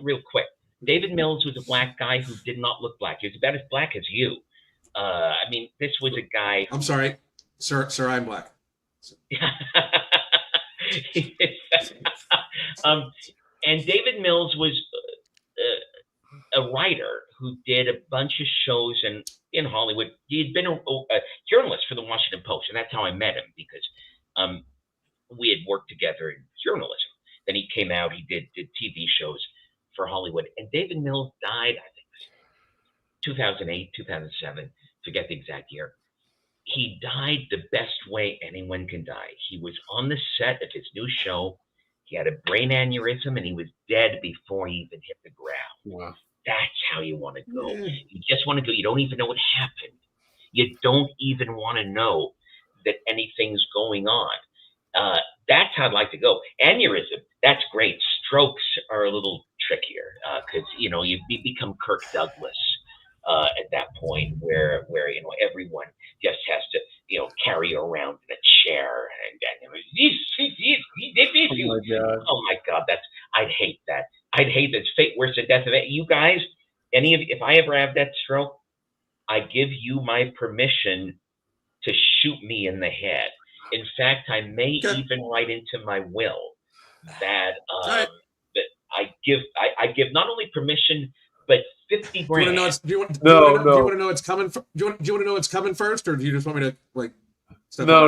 real quick. David Mills was a black guy who did not look black. He was about as black as you. I mean, this was a guy. I'm sorry, sir, I'm black. And David Mills was a writer who did a bunch of shows in Hollywood. He had been a journalist for the Washington Post, and that's how I met him, because we had worked together in journalism. Then he came out, he did TV shows for Hollywood. And David Mills died, I think, 2008, 2007, forget the exact year. He died the best way anyone can die. He was on the set of his new show. He had a brain aneurysm, and he was dead before he even hit the ground. Wow. That's how you want to go. You just want to go. You don't even know what happened. You don't even want to know that anything's going on. That's how I'd like to go. Aneurysm, that's great. Strokes are a little trickier because you become Kirk Douglas at that point, where everyone just has to carry you around in a chair oh my God, I'd hate that. I'd hate this fate. Where's the death of it? You guys, if I ever have that stroke, I give you my permission to shoot me in the head. In fact, I may even write into my will that that I give not only permission but 50 grand. Do you want to know it's coming? Do you want to know it's coming first, or do you just want me to like? No.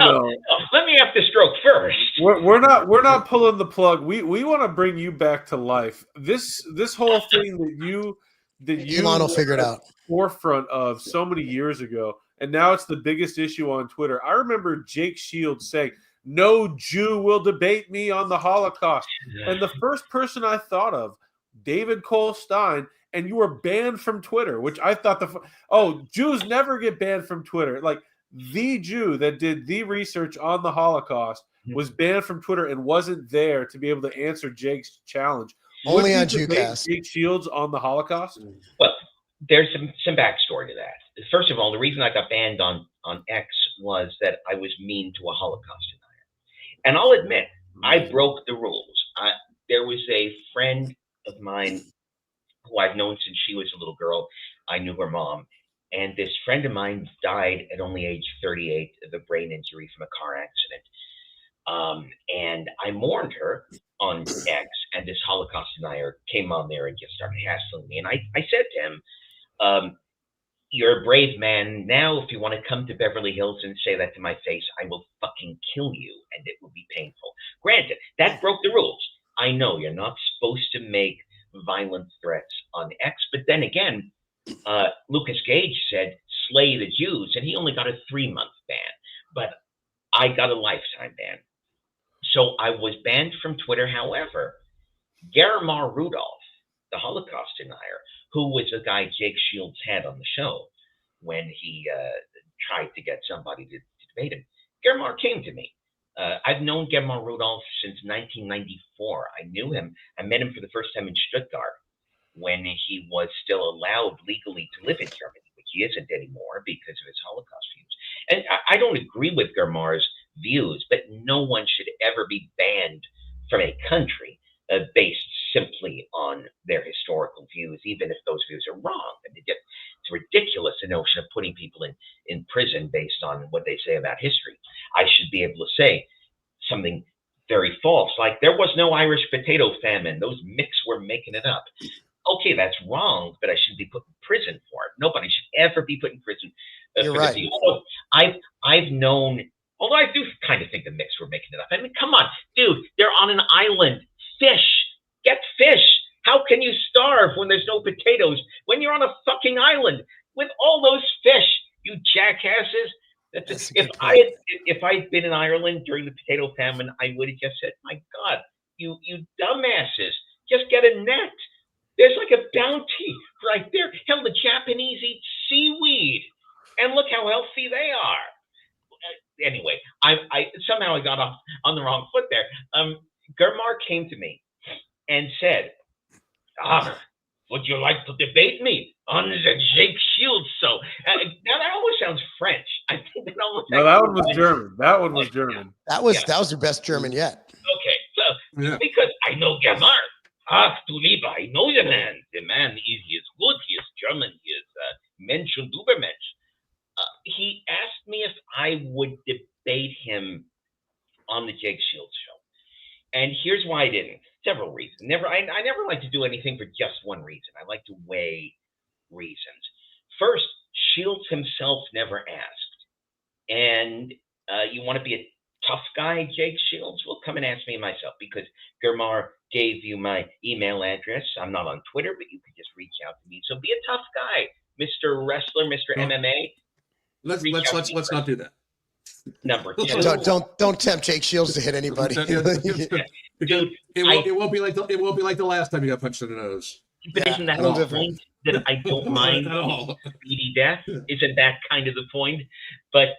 Let me have the stroke first. We're not pulling the plug. We want to bring you back to life. This whole thing that you Elon will figure it out. Forefront of so many years ago, and now it's the biggest issue on Twitter. I remember Jake Shields saying, "No Jew will debate me on the Holocaust," and the first person I thought of, David Cole Stein, and you were banned from Twitter, which I thought Jews never get banned from Twitter. Like, the Jew that did the research on the Holocaust was banned from Twitter and wasn't there to be able to answer Jake's challenge. Only on JewCast. Jake Shields on the Holocaust? Well, there's some backstory to that. First of all, the reason I got banned on X was that I was mean to a Holocaust denier. And I'll admit, I broke the rules. There was a friend of mine who I've known since she was a little girl. I knew her mom. And this friend of mine died at only age 38 of a brain injury from a car accident. And I mourned her on X, and this Holocaust denier came on there and just started hassling me. And I said to him, you're a brave man. Now, if you want to come to Beverly Hills and say that to my face, I will fucking kill you, and it will be painful. Granted, that broke the rules. I know you're not supposed to make violent threats on X, but then again, Lucas Gage said, slay the Jews, and he only got a 3-month ban. But I got a lifetime ban. So I was banned from Twitter. However, Germar Rudolph, the Holocaust denier, who was the guy Jake Shields had on the show when he tried to get somebody to debate him, Germar came to me. I've known Germar Rudolph since 1994. I knew him. I met him for the first time in Stuttgart when he was still allowed legally to live in Germany, which he isn't anymore because of his Holocaust views. And I don't agree with Germar's views, but no one should ever be banned from a country based simply on their historical views, even if those views are wrong. I mean, it's ridiculous, the notion of putting people in prison based on what they say about history. I should be able to say something very false, like there was no Irish potato famine. Those Micks were making it up. Okay, that's wrong, but I shouldn't be put in prison for it. Nobody should ever be put in prison You're for right. the view. So I've known, although I do kind of think the Micks were making it up. I mean, come on, dude, they're on an island. Fish. Get fish. How can you starve when there's no potatoes? When you're on a fucking island with all those fish, you jackasses. If I'd been in Ireland during the potato famine, I would have just said, "My God, you dumbasses, just get a net. There's like a bounty right there. Hell, the Japanese eat seaweed, and look how healthy they are." Anyway, I somehow I got off on the wrong foot there. Germar came to me and said, would you like to debate me on the Jake Shields show? Now that almost sounds French. I think that almost. No, that one was German. That one was German. That was your best German yet. Okay, so because I know Germar. Du lieber, I know the man. The man is good. He is German. He is Mensch und Übermensch. He asked me if I would debate him on the Jake Shields show. And here's why I didn't. Several reasons. I never like to do anything for just one reason. I like to weigh reasons. First, Shields himself never asked. And you want to be a tough guy, Jake Shields? Well, come and ask me myself, because Germar gave you my email address. I'm not on Twitter, but you could just reach out to me. So be a tough guy, Mr. Wrestler, Mr. MMA. Let's not do that. Number two. Yeah, don't tempt Jake Shields to hit anybody. Dude, it won't be like the last time you got punched in the nose. But isn't that the point? That I don't mind speedy death? Isn't that kind of the point? But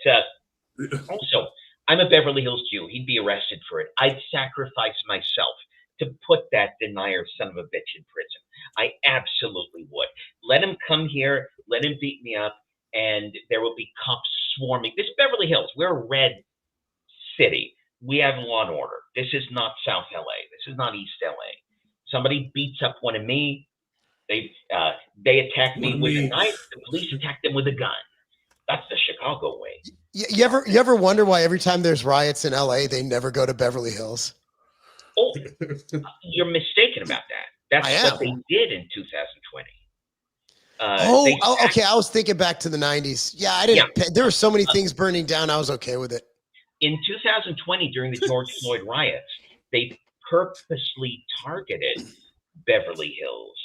also, I'm a Beverly Hills Jew. He'd be arrested for it. I'd sacrifice myself to put that denier son of a bitch in prison. I absolutely would. Let him come here. Let him beat me up. And there will be cops swarming. This is Beverly Hills. We're a red city. We have law and order. This is not South LA. This is not East LA. Somebody beats up one of me. They attack me with a knife. The police attack them with a gun. That's the Chicago way. You ever wonder why every time there's riots in LA, they never go to Beverly Hills? Oh, you're mistaken about that. That's what they did in 2020. Okay. I was thinking back to the 90s. Yeah, I didn't. Yeah. There were so many things burning down. I was okay with it. In 2020, during the George Floyd riots, they purposely targeted Beverly Hills,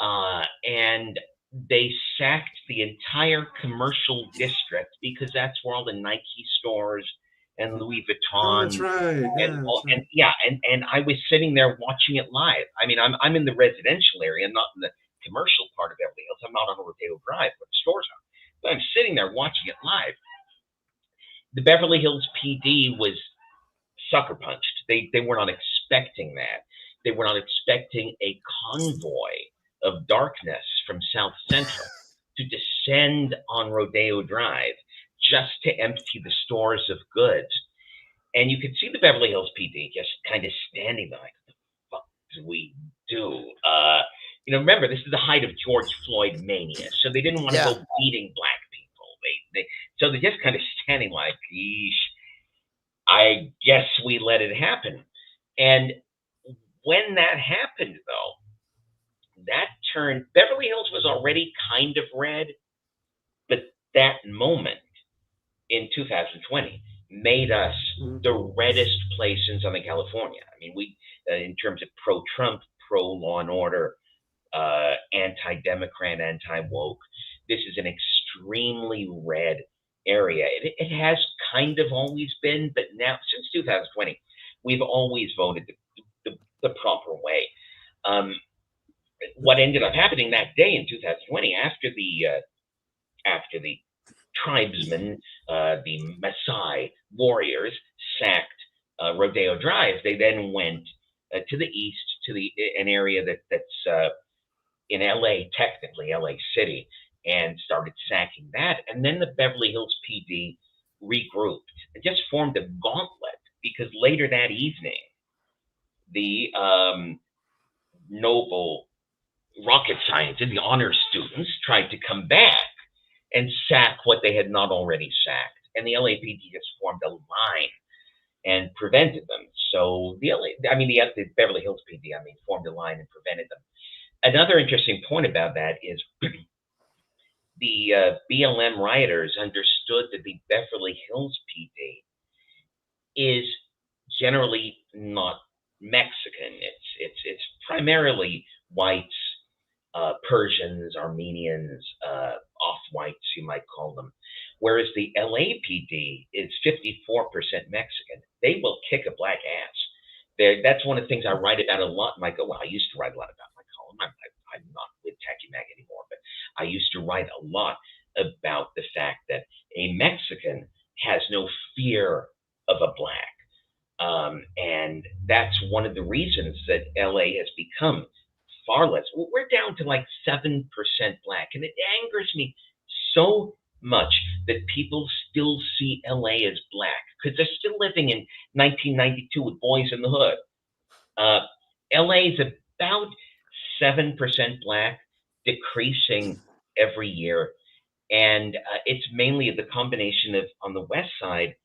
and they sacked the entire commercial district because that's where all the Nike stores and Louis Vuitton. That's right. And I was sitting there watching it live. I mean, I'm in the residential area, not in the commercial part of Beverly Hills. I'm not on Rodeo Drive where the stores are, but I'm sitting there watching it live. The Beverly Hills PD was sucker punched. They were not expecting that. They were not expecting a convoy of darkness from South Central to descend on Rodeo Drive just to empty the stores of goods. And you could see the Beverly Hills PD just kind of standing there like, what the fuck do we do? Remember, this is the height of George Floyd mania, so they didn't want to go beating black people. So they're just kind of standing like, yeesh, I guess we let it happen. And when that happened, though, that turned, Beverly Hills was already kind of red, but that moment in 2020 made us the reddest place in Southern California. I mean, we, in terms of pro-Trump, pro-law and order, anti-Democrat, anti-woke, this is an extremely red area. It has kind of always been, but now since 2020, we've always voted the proper way. What ended up happening that day in 2020, after the tribesmen, the Maasai warriors, sacked Rodeo Drive, they then went to the east to an area that's in LA, technically LA City, and started sacking that. And then the Beverly Hills PD regrouped and just formed a gauntlet, because later that evening, the noble rocket scientists, the honor students, tried to come back and sack what they had not already sacked. And the LAPD just formed a line and prevented them. So the Beverly Hills PD, formed a line and prevented them. Another interesting point about that is the BLM rioters understood that the Beverly Hills PD is generally not Mexican. It's primarily whites, Persians, Armenians, off-whites, you might call them. Whereas the LAPD is 54% Mexican. They will kick a black ass. That's one of the things I write about a lot. And I go, well, I used to write a lot about my column. I'm not with Tacky Mag anymore, but I used to write a lot about the fact that a Mexican has no fear of a black. And that's one of the reasons that LA has become far less. We're down to like 7% black. And it angers me so much that people still see LA as black, because they're still living in 1992 with Boys in the Hood. LA is about 7% black, decreasing every year. And it's mainly the combination of, on the west side,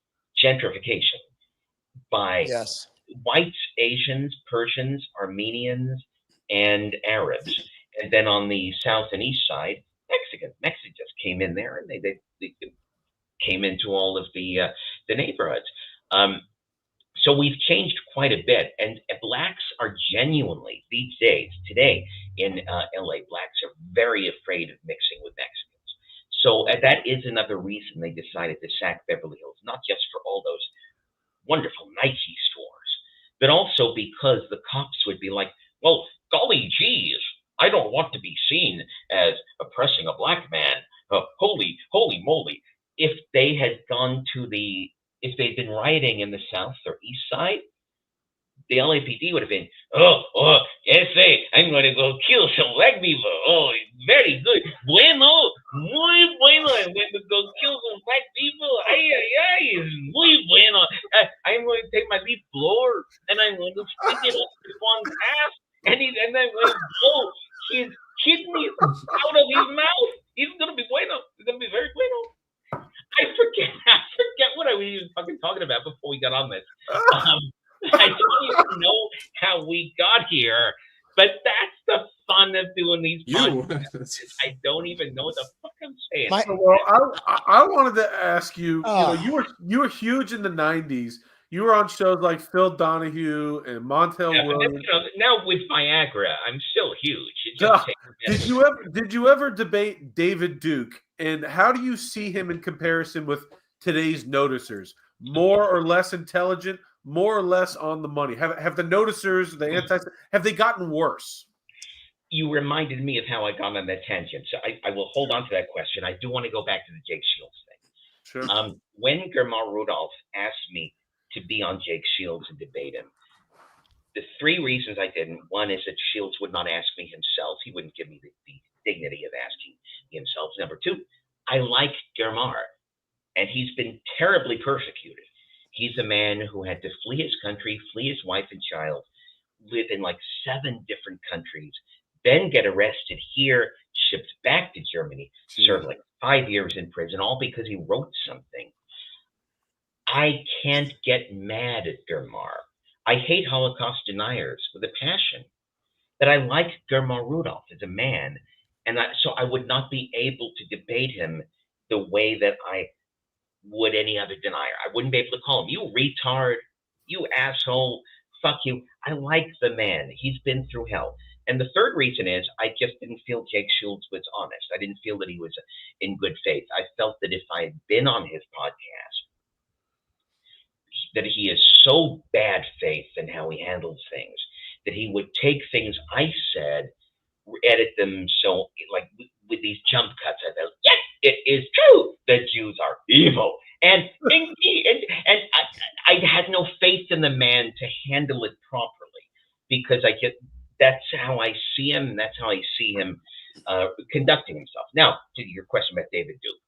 gentrification by whites, Asians, Persians, Armenians, and Arabs. And then on the south and east side, Mexicans. Mexicans just came in there, and they came into all of the neighborhoods. So we've changed quite a bit, and blacks are genuinely, these days, today in LA, blacks are very afraid of mixing with Mexicans. So that is another reason they decided to sack Beverly Hills, not just for all those wonderful Nike stores, but also because the cops would be like, well, golly geez, I don't want to be seen as oppressing a black man. Holy moly. If they'd been rioting in the south or east side, the LAPD would have been, I'm going to go kill some black people. Oh, very good. Bueno, muy bueno. I'm going to go kill some black people. Ay, muy bueno. I'm going to take my leaf blower and I'm going to stick it up his one's ass, and I'm going to blow his kidneys out of his mouth. He's going to be bueno. He's going to be very bueno. I forget what I was even fucking talking about before we got on this. I don't even know how we got here, but that's the fun of doing these podcasts. I don't even know what the fuck I'm saying. Well, I wanted to ask you. You were huge in the '90s. You were on shows like Phil Donahue and Montel Williams. Now with Viagra, I'm still huge. Did you ever debate David Duke? And how do you see him in comparison with today's noticers? More or less intelligent? More or less on the money? Have the noticers, the have they gotten worse? You reminded me of how I got on that tangent, so I will hold on to that question. I do want to go back to the Jake Shields thing. Sure. When Germar Rudolph asked me to be on Jake Shields and debate him, the three reasons I didn't: one is that Shields would not ask me himself. He wouldn't give me the dignity of asking himself. Number two, I like Germar, and he's been terribly persecuted. He's a man who had to flee his country, flee his wife and child, live in like 7 different countries, then get arrested here, shipped back to Germany, served like 5 years in prison, all because he wrote something. I can't get mad at Germar. I hate Holocaust deniers with a passion, but I like Germar Rudolph as a man, and so I would not be able to debate him the way that I would any other denier. I wouldn't be able to call him, you retard, you asshole, fuck you. I like the man. He's been through hell. And the third reason is I just didn't feel Jake Shields was honest. I didn't feel that he was in good faith. I felt that if I had been on his podcast, that he is so bad faith in how he handles things, that he would take things I said, edit them so, like with these jump cuts, I felt, yes, it is true that Jews are evil. And I had no faith in the man to handle it properly, because that's how I see him, and that's how I see him conducting himself. Now, to your question about David Duke,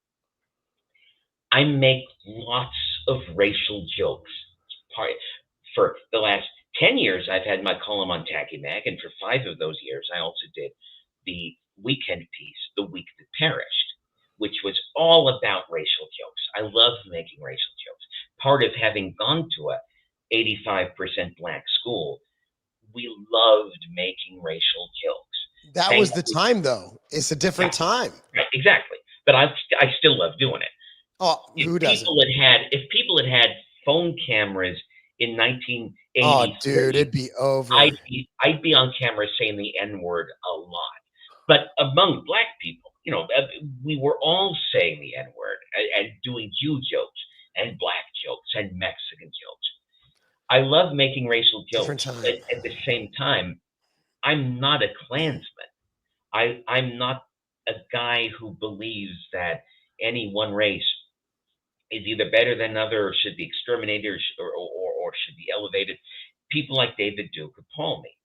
I make lots of racial jokes. For the last 10 years, I've had my column on Tacky Mag, and for 5 of those years, I also did the weekend piece, The Week That Perished, which was all about racial jokes. I love making racial jokes. Part of having gone to a 85% black school, we loved making racial jokes. That was the time, though. It's a different time. Right, exactly. But I still love doing it. Oh, who doesn't? If people had had phone cameras in 1980, oh, dude, it'd be over. I'd be on camera saying the N-word a lot. But among black people, we were all saying the N-word and doing Jew jokes and black jokes and Mexican jokes. I love making racial jokes, but at the same time, I'm not a Klansman. I'm not a guy who believes that any one race is either better than another, or should be exterminated, or should be elevated. People like David Duke appall me,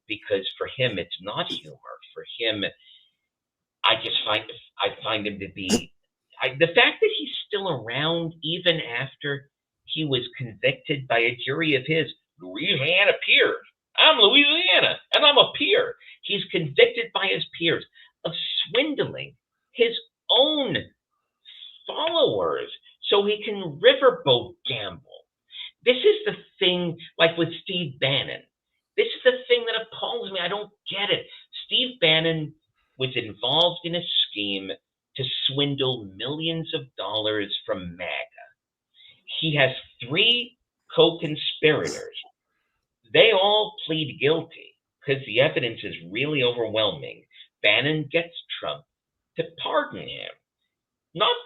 because for him it's not humor. For him, I find him to be the fact that he's still around even after he was convicted by a jury of his Louisiana peers. I'm Louisiana, and I'm a peer. He's convicted by his peers of swindling his own followers so he can riverboat gamble. This is the thing, like with Steve Bannon. This is the thing that appalls me. I don't get it. Steve Bannon was involved in a scheme to swindle millions of dollars from MAGA. He has 3 co-conspirators. They all plead guilty because the evidence is really overwhelming. Bannon gets Trump to pardon him.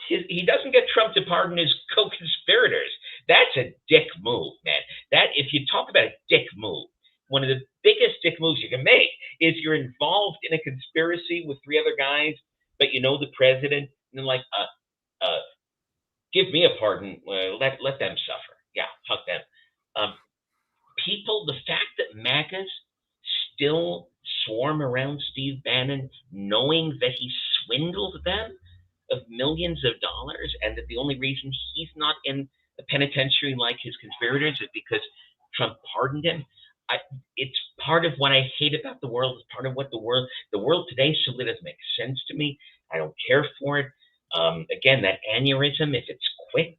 He doesn't get Trump to pardon his co-conspirators. That's a dick move, man. That, if you talk about a dick move, one of the biggest dick moves you can make is you're involved in a conspiracy with 3 other guys, but you know the president, and they're like, give me a pardon, let them suffer. Yeah, fuck them. The fact that MAGAs still swarm around Steve Bannon, knowing that he swindled them of millions of dollars, and that the only reason he's not in the penitentiary like his conspirators is because Trump pardoned him. It's part of what I hate about the world. It's part of what the world today simply doesn't make sense to me. I don't care for it. Again, that aneurysm, if it's quick,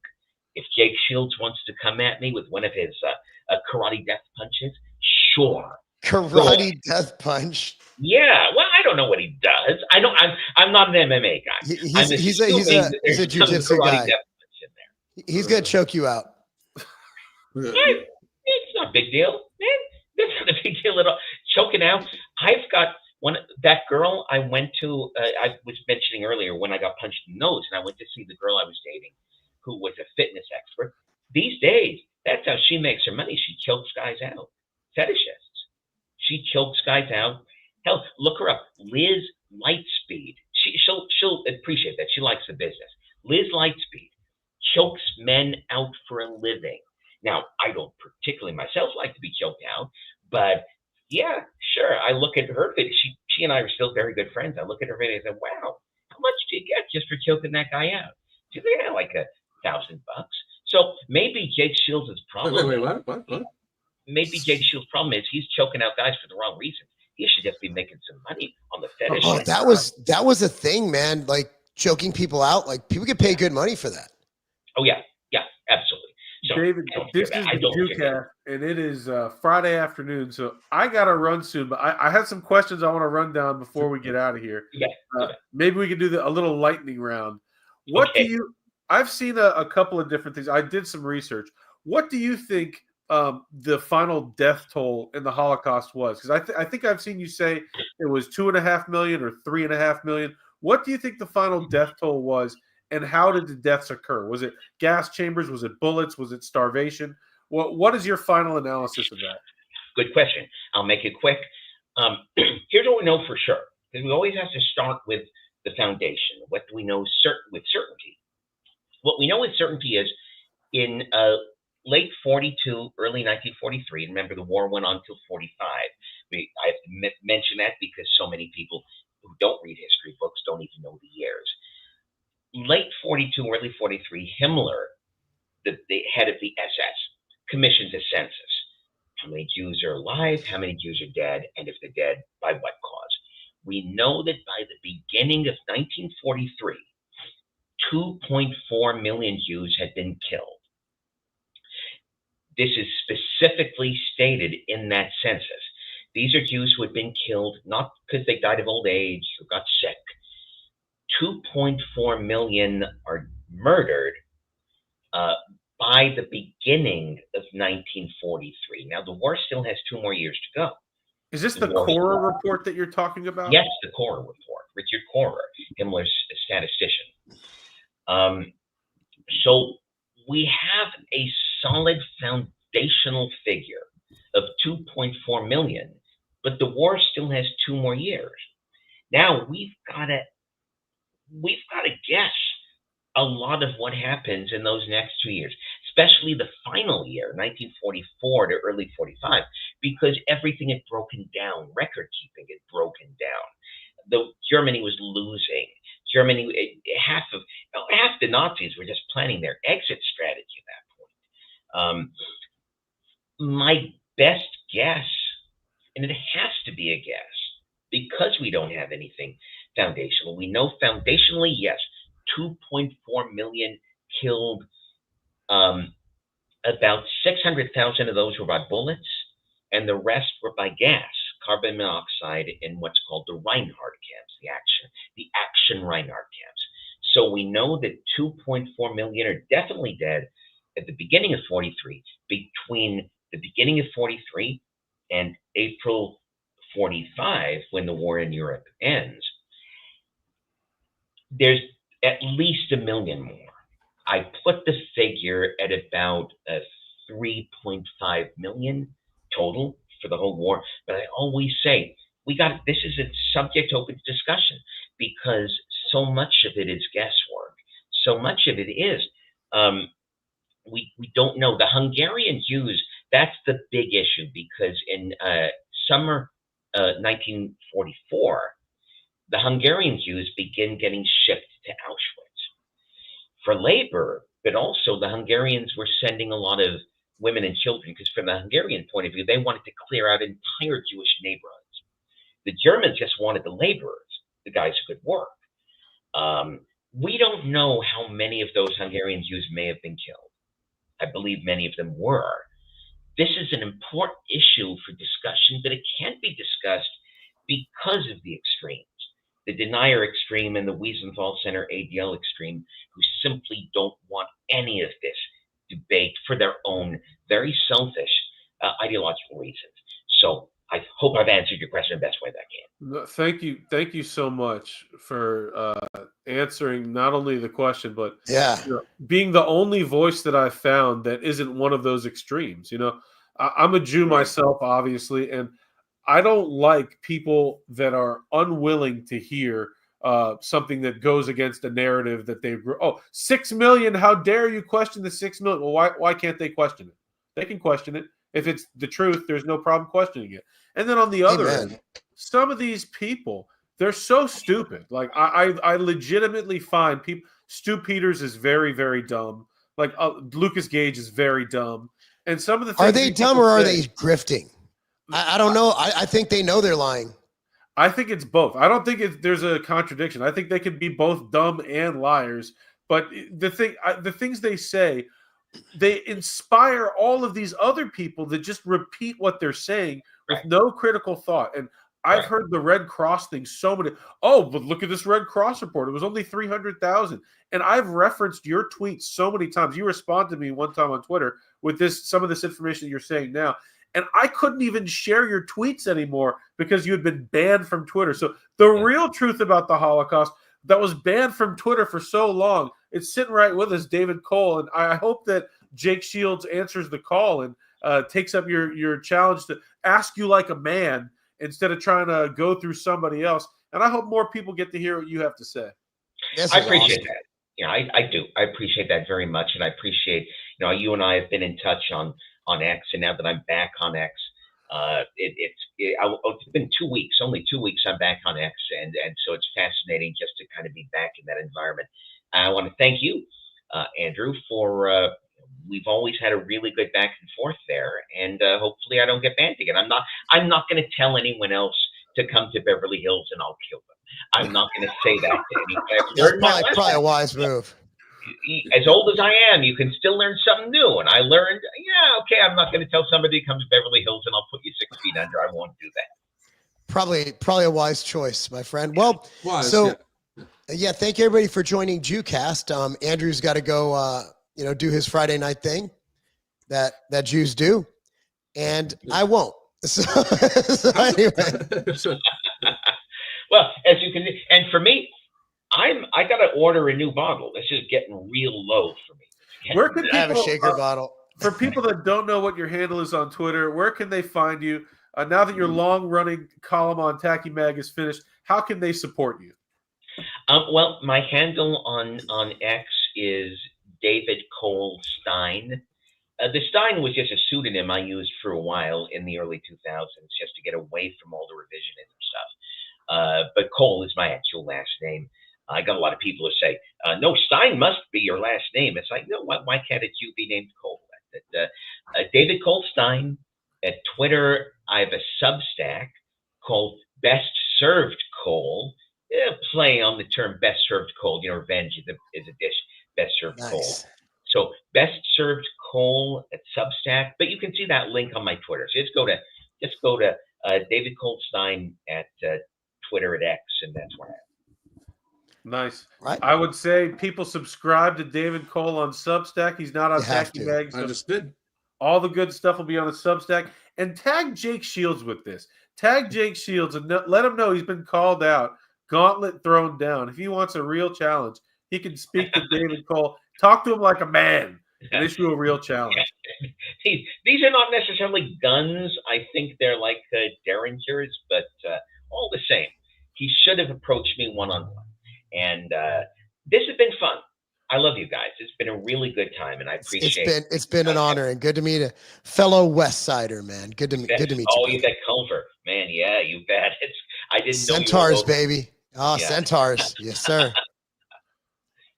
if Jake Shields wants to come at me with one of his karate death punches, sure. Karate death punch. Yeah, well, I don't know what he does. I'm not an MMA guy. He's a jiu-jitsu guy. He's gonna choke you out. It's not a big deal, man. That's not a big deal at all. Choking out. I've got that girl I went to. I was mentioning earlier when I got punched in the nose, and I went to see the girl I was dating, who was a fitness expert. These days, that's how she makes her money. She chokes guys out. Fetishists. She chokes guys out. Hell, look her up. Liz Lightspeed. She'll appreciate that. She likes the business. Liz Lightspeed chokes men out for a living. Now, I don't particularly myself like to be choked out, but yeah, sure. I look at her video. She and I are still very good friends. I look at her video and say, wow, how much do you get just for choking that guy out? She's like, yeah, like $1,000. So maybe Jake Shields' problem. Wait, what? Maybe Jake Shields' problem is he's choking out guys for the wrong reason. He should just be making some money on the fetish. Oh, that was a thing, man. Like choking people out. Like people get paid good money for that. Oh yeah, absolutely. So, David, this is JewCast, and it is Friday afternoon, so I got to run soon. But I had some questions I want to run down before we get out of here. Yeah. Maybe we could do a little lightning round. What do you? I've seen a couple of different things. I did some research. What do you think the final death toll in the Holocaust was? Because I think I've seen you say it was 2.5 million or 3.5 million. What do you think the final death toll was, and how did the deaths occur? Was it gas chambers? Was it bullets? Was it starvation? What is your final analysis of that? Good question. I'll make it quick. Here's what we know for sure, because we always have to start with the foundation. What do we know with certainty? What we know with certainty is in late 42, early 1943, remember the war went on till 45. I have to mention that because so many people who don't read history books don't even know the years. Late 42, early 43, Himmler, the head of the SS, commissions a census. How many Jews are alive? How many Jews are dead? And if they're dead, by what cause? We know that by the beginning of 1943, 2.4 million Jews had been killed. This is specifically stated in that census. These are Jews who had been killed not because they died of old age or got sick. 2.4 million are murdered by the beginning of 1943. Now, the war still has 2 more years to go. Is this the Cora report that you're talking about? Yes, the Cora report. Richard Cora, Himmler's statistician. So we have a solid foundational figure of 2.4 million, but the war still has 2 more years. Now we've got to guess a lot of what happens in those next 2 years, especially the final year, 1944 to early 45, because everything had broken down. Record keeping had broken down. Germany was losing. Half the Nazis were just planning their exit strategy at that point. My best guess, and it has to be a guess, because we don't have anything foundational. We know foundationally, yes, 2.4 million killed. About 600,000 of those were by bullets, and the rest were by gas, carbon monoxide, in what's called the Reinhard camps, the action Reinhard camps. So we know that 2.4 million are definitely dead at the beginning of 43. Between the beginning of 43 and April 45, when the war in Europe ends, there's at least 1 million more. I put the figure at about 3.5 million total for the whole war. But I always say, this is a subject open discussion, because so much of it is guesswork. So much of it is, we don't know. The Hungarian Jews, that's the big issue, because in summer 1944, the Hungarian Jews begin getting shipped to Auschwitz for labor, but also the Hungarians were sending a lot of women and children, because from the Hungarian point of view, they wanted to clear out entire Jewish neighborhoods. The Germans just wanted the laborers, the guys who could work. We don't know how many of those Hungarian Jews may have been killed. I believe many of them were. This is an important issue for discussion, but it can't be discussed because of the extremes. The denier extreme and the Wiesenthal Center ADL extreme, who simply don't want any of this debate for their own very selfish ideological reasons. So I hope I've answered your question the best way that I can. Thank you so much for answering not only the question, but being the only voice that I've found that isn't one of those extremes. I'm a Jew myself, obviously, and I don't like people that are unwilling to hear something that goes against a narrative that they 6 million. How dare you question the 6 million? Well, why can't they question it? They can question it. If it's the truth, there's no problem questioning it. And then on the other end, some of these people, they're so stupid. Like I legitimately find people. Stu Peters is very, very dumb. Like Lucas Gage is very dumb. And some of the things are they dumb or are they grifting? I don't know. I think they know they're lying. I think it's both. I don't think there's a contradiction. I think they could be both dumb and liars. But the things they say, they inspire all of these other people that just repeat what they're saying with no critical thought. And I've Right. heard the Red Cross thing so many. Oh, but look at this Red Cross report. It was only 300,000. And I've referenced your tweets so many times. You responded to me one time on Twitter with some of this information that you're saying now. And I couldn't even share your tweets anymore because you had been banned from Twitter. So the real truth about the Holocaust that was banned from Twitter for so long, it's sitting right with us, David Cole. And I hope that Jake Shields answers the call and takes up your challenge to ask you like a man instead of trying to go through somebody else. And I hope more people get to hear what you have to say. I appreciate that. I do. I appreciate that very much, and I appreciate you and I have been in touch on X, and now that I'm back on X, it's been 2 weeks, only 2 weeks I'm back on X, and so it's fascinating just to kind of be back in that environment. I want to thank you, Andrew, for we've always had a really good back and forth there, and hopefully I don't get banned again. I'm not going to tell anyone else to come to Beverly Hills and I'll kill them. I'm not going to say that to anyone. That's probably a wise move. As old as I am, you can still learn something new. And I learned, okay, I'm not going to tell somebody to come to Beverly Hills and I'll put you 6 feet under. I won't do that. Probably a wise choice, my friend. Well, thank you everybody for joining JewCast. Andrew's got to go, do his Friday night thing that Jews do, and I won't. So anyway. Well, as you can, and for me, I got to order a new bottle. This is getting real low for me. Where can I have a shaker bottle? For people that don't know what your handle is on Twitter, where can they find you? Now that your long-running column on Tacky Mag is finished, how can they support you? Well, my handle on X is David Cole Stein. The Stein was just a pseudonym I used for a while in the early 2000s just to get away from all the revisionism stuff. But Cole is my actual last name. I got a lot of people who say, no, Stein must be your last name. It's like, no, why can't it you be named Cole? David Cole Stein. At Twitter, I have a Substack called Best Served Cole, playing on the term Best Served Cold. Revenge is a dish, Best Served Nice. Cold. So Best Served Cole at Substack, but you can see that link on my Twitter. So just go to David Cole Stein at Twitter at X, and that's where I am. Nice. Right. I would say people subscribe to David Cole on Substack. He's not on You have Tacky to. Mag. I just did. All the good stuff will be on the Substack. And tag Jake Shields with this. Tag Jake Shields and let him know he's been called out. Gauntlet thrown down. If he wants a real challenge, he can speak to David Cole. Talk to him like a man and issue a real challenge. These are not necessarily guns. I think they're like derringers, but all the same, he should have approached me one-on-one. And this has been fun. I love you guys. It's been a really good time, and I appreciate it. It's been an honor and good to meet a fellow West Sider, man. Good to meet you. Oh, you bet, Culver, man. Yeah, you bet. I didn't know Centaurs, baby. Oh, yeah. Centaurs. Yes, sir.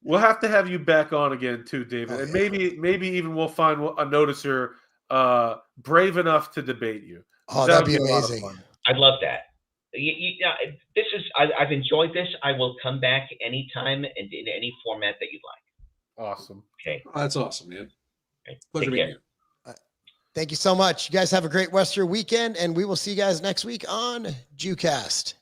We'll have to have you back on again too, David, and maybe even we'll find a noticer brave enough to debate you. Oh, that'd be amazing. I'd love that. I've enjoyed this. I will come back anytime and in any format that you'd like. Awesome. Okay. Oh, that's awesome, man. Okay. Pleasure meeting you. Thank you so much. You guys have a great Western weekend, and we will see you guys next week on JewCast.